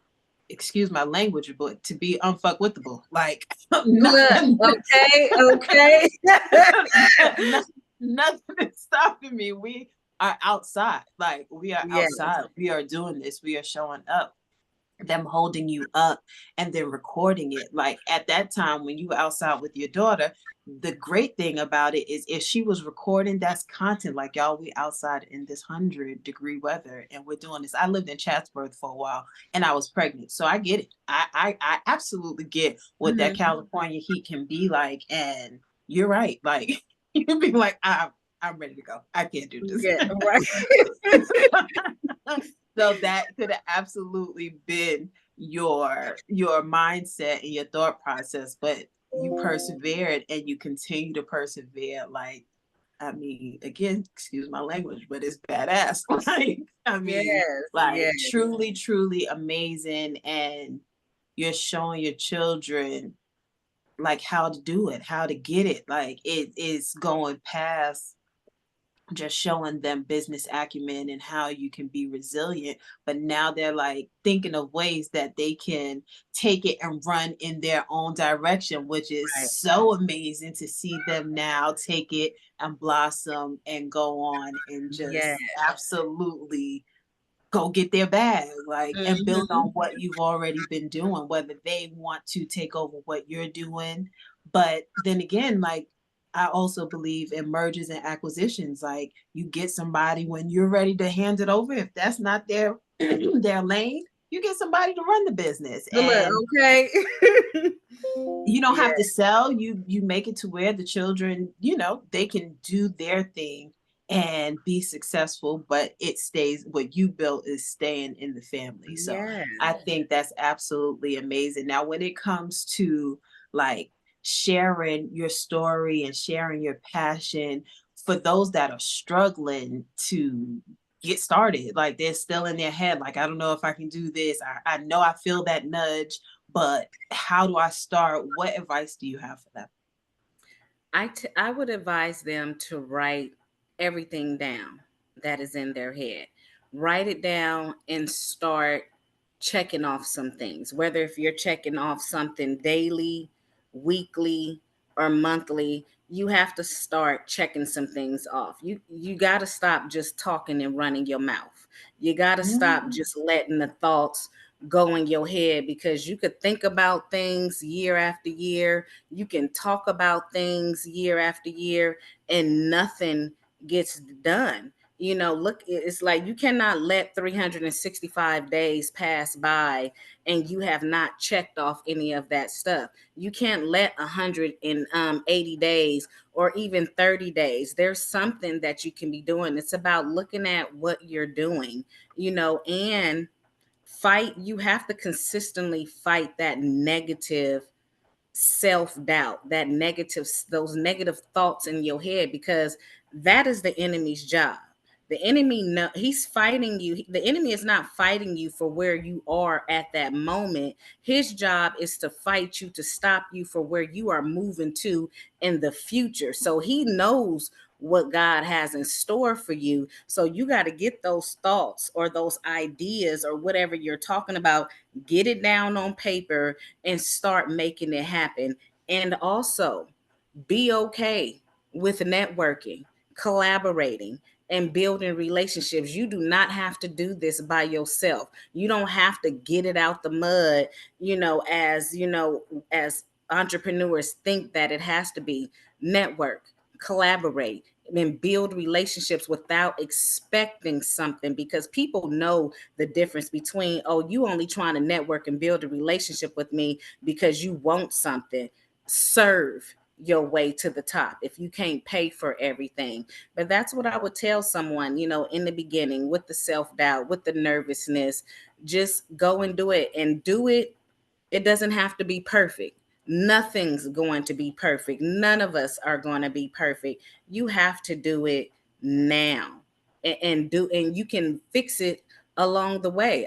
excuse my language, but to be unfuckwithable. Like Look, nothing, okay, okay. nothing is stopping me. We are outside. Like we are Yes, outside. We are doing this. We are showing up, them holding you up and then recording it. Like at that time when you were outside with your daughter, the great thing about it is if she was recording, that's content. Like y'all, we outside in this 100-degree weather and we're doing this. I lived in Chatsworth for a while and I was pregnant. So I get it. I absolutely get what that mhm, California heat can be like. And you're right. Like you'd be like, I'm ready to go. I can't do this. yeah, right. So that could have absolutely been your mindset and your thought process, but you persevered and you continue to persevere. Like, I mean, again, excuse my language, but it's badass. Like, I mean, Yes, like yes, truly, truly amazing. And you're showing your children like how to do it, how to get it. Like it is going past just showing them business acumen and how you can be resilient. But now they're like thinking of ways that they can take it and run in their own direction, which is right. so amazing to see them now take it and blossom and go on and Yes. just absolutely go get their bag, like, and build Mhm. on what you've already been doing, whether they want to take over what you're doing. But then again, like, I also believe in mergers and acquisitions. Like, you get somebody when you're ready to hand it over. If that's not their their lane, you get somebody to run the business, Look, and okay. you don't have Yeah, to sell. You make it to where the children, they can do their thing and be successful, but it stays, what you built is staying in the family. So yeah, I think that's absolutely amazing. Now when it comes to like sharing your story and sharing your passion for those that are struggling to get started, like they're still in their head, like, I don't know if I can do this. I know I feel that nudge, but how do I start? What advice do you have for them? I would advise them to write everything down that is in their head. Write it down and start checking off some things. Whether if you're checking off something daily, weekly, or monthly, you have to start checking some things off. You got to stop just talking and running your mouth. You got to stop Mm, just letting the thoughts go in your head, because you could think about things year after year, you can talk about things year after year, and nothing gets done. Look, it's like you cannot let 365 days pass by and you have not checked off any of that stuff. You can't let 180 days or even 30 days. There's something that you can be doing. It's about looking at what you're doing, and fight. You have to consistently fight that negative self-doubt, those negative thoughts in your head, because that is the enemy's job. The enemy, no, he's fighting you. The enemy is not fighting you for where you are at that moment. His job is to fight you, to stop you for where you are moving to in the future. So he knows what God has in store for you. So you got to get those thoughts or those ideas or whatever you're talking about, get it down on paper and start making it happen. And also be okay with networking, collaborating, and building relationships. You do not have to do this by yourself. You don't have to get it out the mud, as entrepreneurs think that it has to be. Network, collaborate, and build relationships without expecting something, because people know the difference between, oh, you only trying to network and build a relationship with me because you want something. Serve your way to the top if you can't pay for everything. But that's what I would tell someone, in the beginning, with the self-doubt, with the nervousness. Just go and do it, and do it. It doesn't have to be perfect. Nothing's going to be perfect. None of us are going to be perfect. You have to do it now, and you can fix it along the way.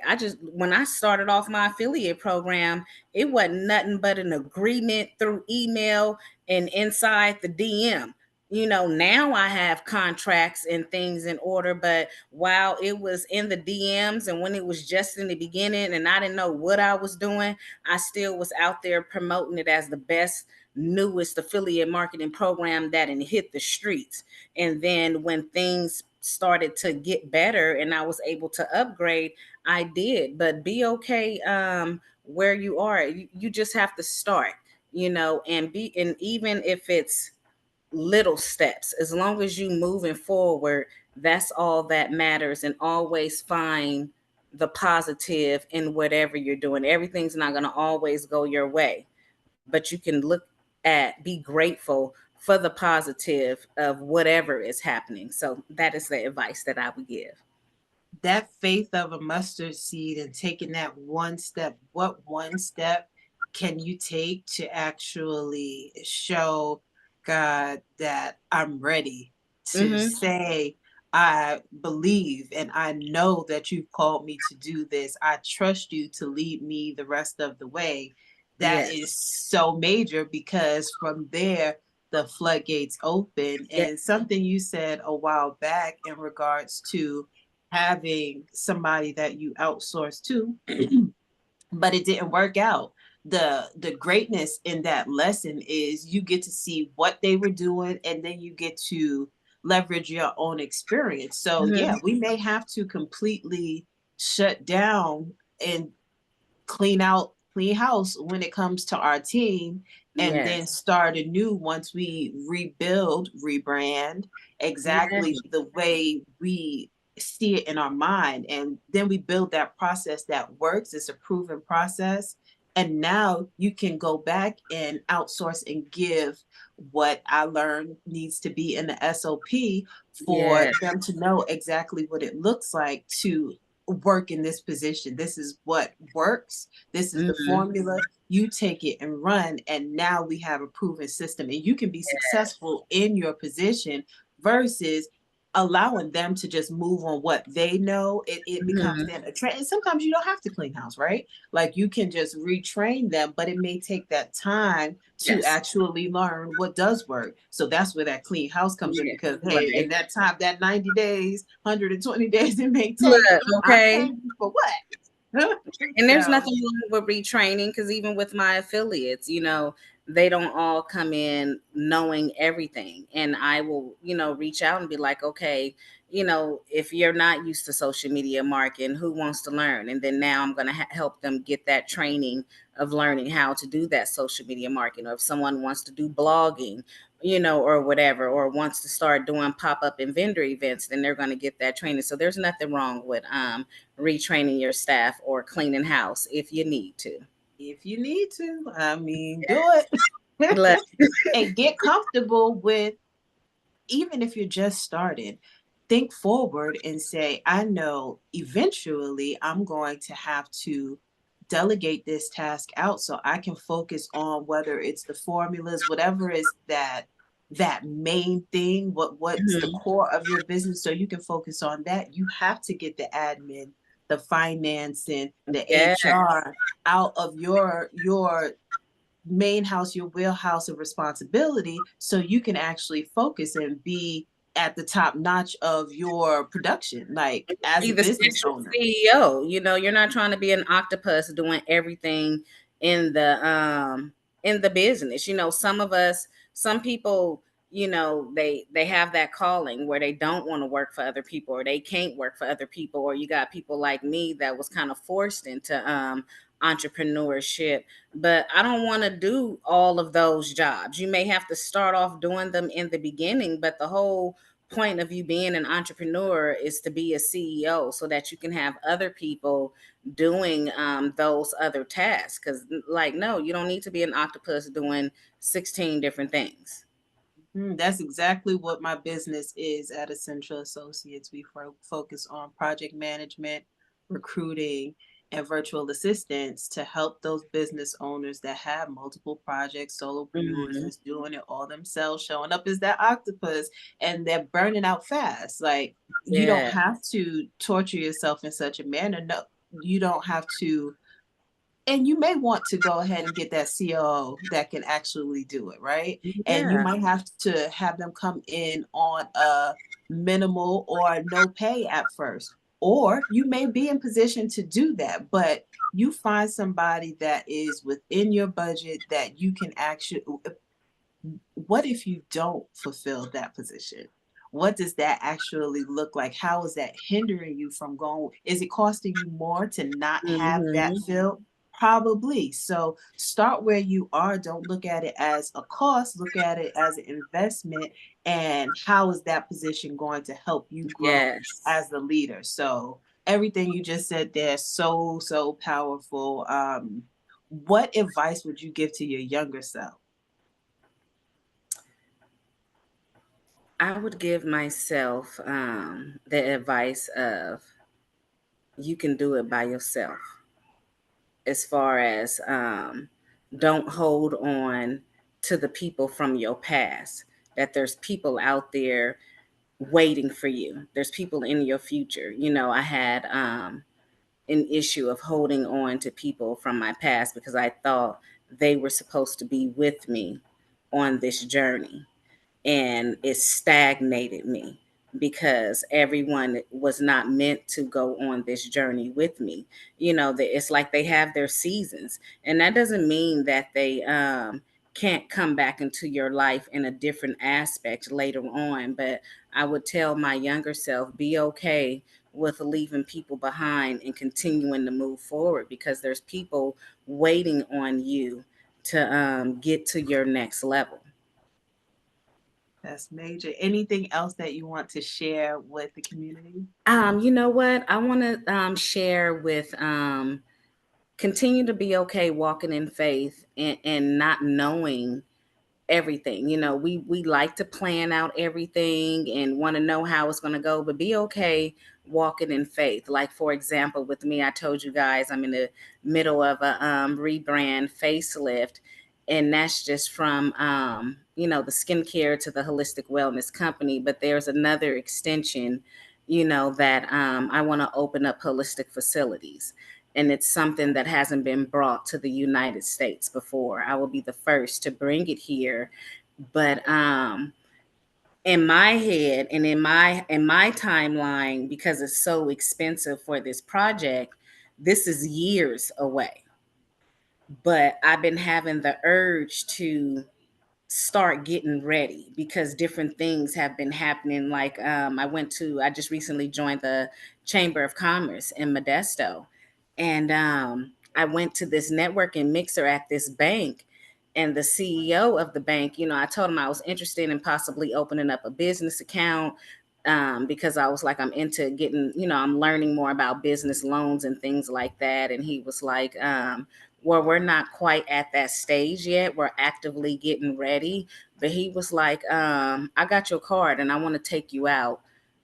When I started off my affiliate program, it wasn't nothing but an agreement through email and inside the DM. Now I have contracts and things in order, but while it was in the DMs and when it was just in the beginning and I didn't know what I was doing, I still was out there promoting it as the best, newest affiliate marketing program that had hit the streets. And then when things started to get better and I was able to upgrade, I did. But be okay where you are. You just have to start, and even if it's little steps, as long as you moving forward, that's all that matters. And always find the positive in whatever you're doing. Everything's not going to always go your way, but you can look at, be grateful for the positive of whatever is happening. So that is the advice that I would give. That faith of a mustard seed and taking that one step, what one step can you take to actually show God that I'm ready to Mm-hmm. say, I believe and I know that you've called me to do this. I trust you to lead me the rest of the way. That is Yes. so major, because from there, the floodgates open. Yeah. And something you said a while back in regards to having somebody that you outsource to, but it didn't work out. The greatness in that lesson is you get to see what they were doing, and then you get to leverage your own experience. So yeah, Mm-hmm. we may have to completely shut down and clean house when it comes to our team, and then Yes. start anew once we rebuild, rebrand exactly Yes. the way we see it in our mind. And then we build that process that works. It's a proven process. And now you can go back and outsource and give what I learned needs to be in the SOP for Yes. them to know exactly what it looks like to work in this position. This is what works. This is the Mm-hmm. formula. You take it and run. And now we have a proven system, and you can be successful in your position versus allowing them to just move on what they know. It becomes Mm-hmm. then a trend. And sometimes you don't have to clean house, right? Like you can just retrain them, but it may take that time to Yes. actually learn what does work. So that's where that clean house comes in, Yeah. because hey, in Right. that time, that 90 days, 120 days it may take, Look, I'm okay. paying you for what? And there's So nothing wrong with retraining, because even with my affiliates, they don't all come in knowing everything. And I will, reach out and be like, okay, if you're not used to social media marketing, who wants to learn? And then now I'm going to help them get that training of learning how to do that social media marketing. Or if someone wants to do blogging, or whatever, or wants to start doing pop-up and vendor events, then they're going to get that training. So there's nothing wrong with retraining your staff or cleaning house if you need to. if you need to, I mean, do it. Look, And get comfortable with, even if you're just started, think forward and say, I know eventually I'm going to have to delegate this task out so I can focus on whether it's the formulas, whatever is that main thing, what's the mhm, core of your business, so you can focus on that. You have to get the admin, the financing, the yeah, HR out of your main house, your wheelhouse of responsibility, so you can actually focus and be at the top notch of your production, like as be a the business central owner. CEO. You're not trying to be an octopus doing everything in the business. Some people, they have that calling where they don't want to work for other people, or they can't work for other people, or you got people like me that was kind of forced into entrepreneurship. But I don't want to do all of those jobs. You may have to start off doing them in the beginning, but the whole point of you being an entrepreneur is to be a CEO so that you can have other people doing those other tasks. Because, like, no, you don't need to be an octopus doing 16 different things. That's exactly what my business is at Essential Associates. We focus on project management, recruiting, and virtual assistants to help those business owners that have multiple projects, solopreneurs Hmm. that's doing it all themselves, showing up as that octopus, and they're burning out fast. Like, you don't Yeah. have to torture yourself in such a manner. No, you don't have to, and you may want to go ahead and get that COO that can actually do it, right? And you Yeah. might have to have them come in on a minimal or no pay at first. Or you may be in position to do that, but you find somebody that is within your budget that you can actually, what if you don't fulfill that position? What does that actually look like? How is that hindering you from going? Is it costing you more to not have that Hmm. filled? Probably. So start where you are. Don't look at it as a cost. Look at it as an investment. And how is that position going to help you grow Yes. as the leader? So everything you just said there, so powerful. What advice would you give to your younger self? I would give myself the advice of you can do it by yourself, as far as don't hold on to the people from your past, that there's people out there waiting for you, there's people in your future. I had an issue of holding on to people from my past because I thought they were supposed to be with me on this journey, and it stagnated me because everyone was not meant to go on this journey with me. It's like they have their seasons, and that doesn't mean that they can't come back into your life in a different aspect later on. But I would tell my younger self, be okay with leaving people behind and continuing to move forward, because there's people waiting on you to get to your next level. That's major. Anything else that you want to share with the community? You know what? I want to share with continue to be okay walking in faith, and not knowing everything. We like to plan out everything and want to know how it's going to go, but be okay walking in faith. Like, for example, with me, I told you guys I'm in the middle of a rebrand facelift, and that's just from the skincare to the holistic wellness company. But there's another extension, that I want to open up holistic facilities, and it's something that hasn't been brought to the United States before. I will be the first to bring it here. But in my head and in my timeline, because it's so expensive for this project, this is years away. But I've been having the urge to start getting ready because different things have been happening. Like, I just recently joined the Chamber of Commerce in Modesto, and I went to this networking mixer at this bank, and the CEO of the bank, I told him I was interested in possibly opening up a business account, because I was like, I'm into getting, I'm learning more about business loans and things like that. And he was like, well, we're not quite at that stage yet. We're actively getting ready. But he was like, I got your card and I want to take you out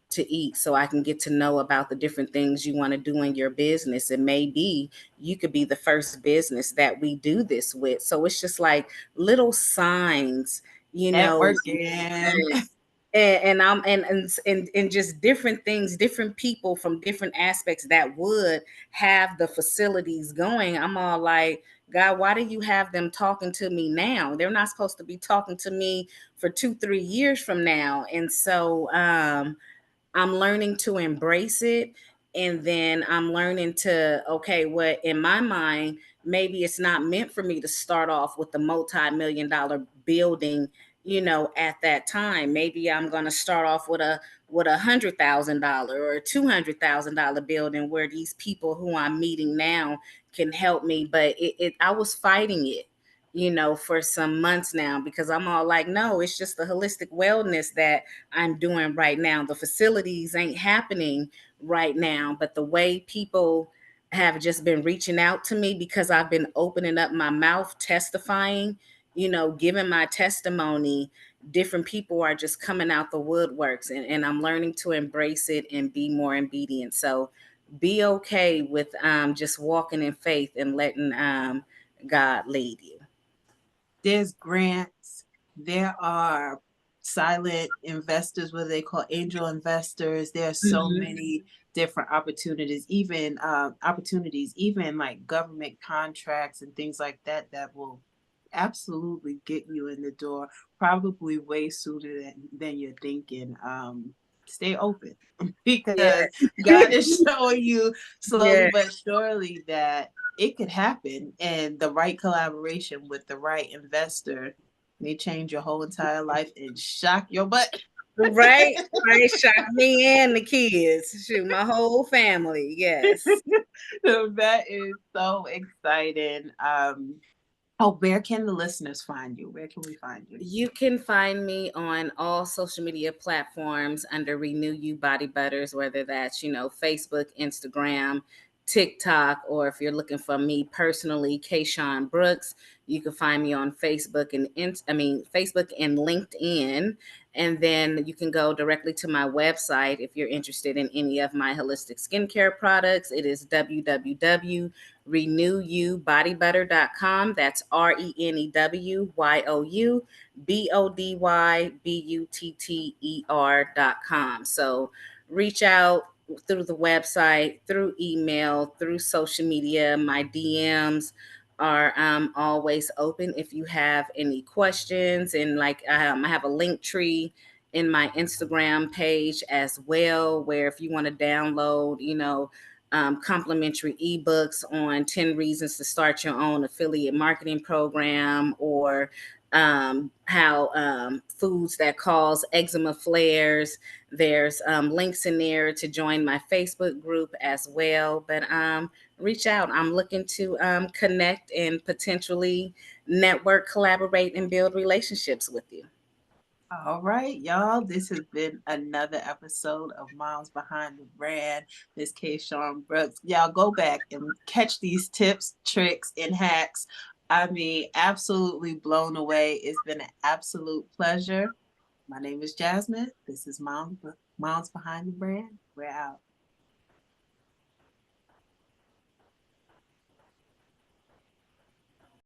to eat so I can get to know about the different things you want to do in your business. And maybe you could be the first business that we do this with. So it's just like little signs, you know. Networking. And I'm and just different things, different people from different aspects that would have the facilities going. I'm all like, God, why do you have them talking to me now? They're not supposed to be talking to me for 2-3 years from now. And so I'm learning to embrace it. And then I'm learning to, okay, what in my mind, maybe it's not meant for me to start off with the multi-million-dollar building, at that time. Maybe I'm gonna start off with a $100,000 or a $200,000 building where these people who I'm meeting now can help me. But I was fighting it, for some months now, because I'm all like, no, it's just the holistic wellness that I'm doing right now. The facilities ain't happening right now, but the way people have just been reaching out to me because I've been opening up my mouth, testifying, giving my testimony, different people are just coming out the woodworks, and I'm learning to embrace it and be more obedient. So be okay with just walking in faith and letting God lead you. There's grants, there are silent investors, what they call angel investors. There are so Mhm. many different opportunities, even like government contracts and things like that, that will absolutely get you in the door, probably way sooner than you're thinking. Stay open Yeah. because God is showing you slowly Yeah. but surely that it could happen, and the right collaboration with the right investor may change your whole entire life and shock your butt. Right. Right. Shock me and the kids. Shoot, my whole family. Yes. So that is so exciting. Oh, where can the listeners find you? Where can we find you? You can find me on all social media platforms under Renew You Body Butters, whether that's, Facebook, Instagram, TikTok, or if you're looking for me personally, Kayshaun Brooks, you can find me on Facebook and Facebook and LinkedIn. And then you can go directly to my website if you're interested in any of my holistic skincare products. It is www.renewubodybutter.com. That's RenewYouBodybutter.com. So reach out through the website, through email, through social media. My DMs are always open if you have any questions. And like I have a link tree in my Instagram page as well, where if you want to download, complimentary ebooks on 10 reasons to start your own affiliate marketing program, or how foods that cause eczema flares. There's links in there to join my Facebook group as well. But reach out. I'm looking to connect and potentially network, collaborate, and build relationships with you. All right, y'all. This has been another episode of Moms Behind the Brand. Miss Kayshaun Brooks. Y'all go back and catch these tips, tricks, and hacks. I mean, absolutely blown away. It's been an absolute pleasure. My name is Jasmine. This is Moms Behind the Brand. We're out.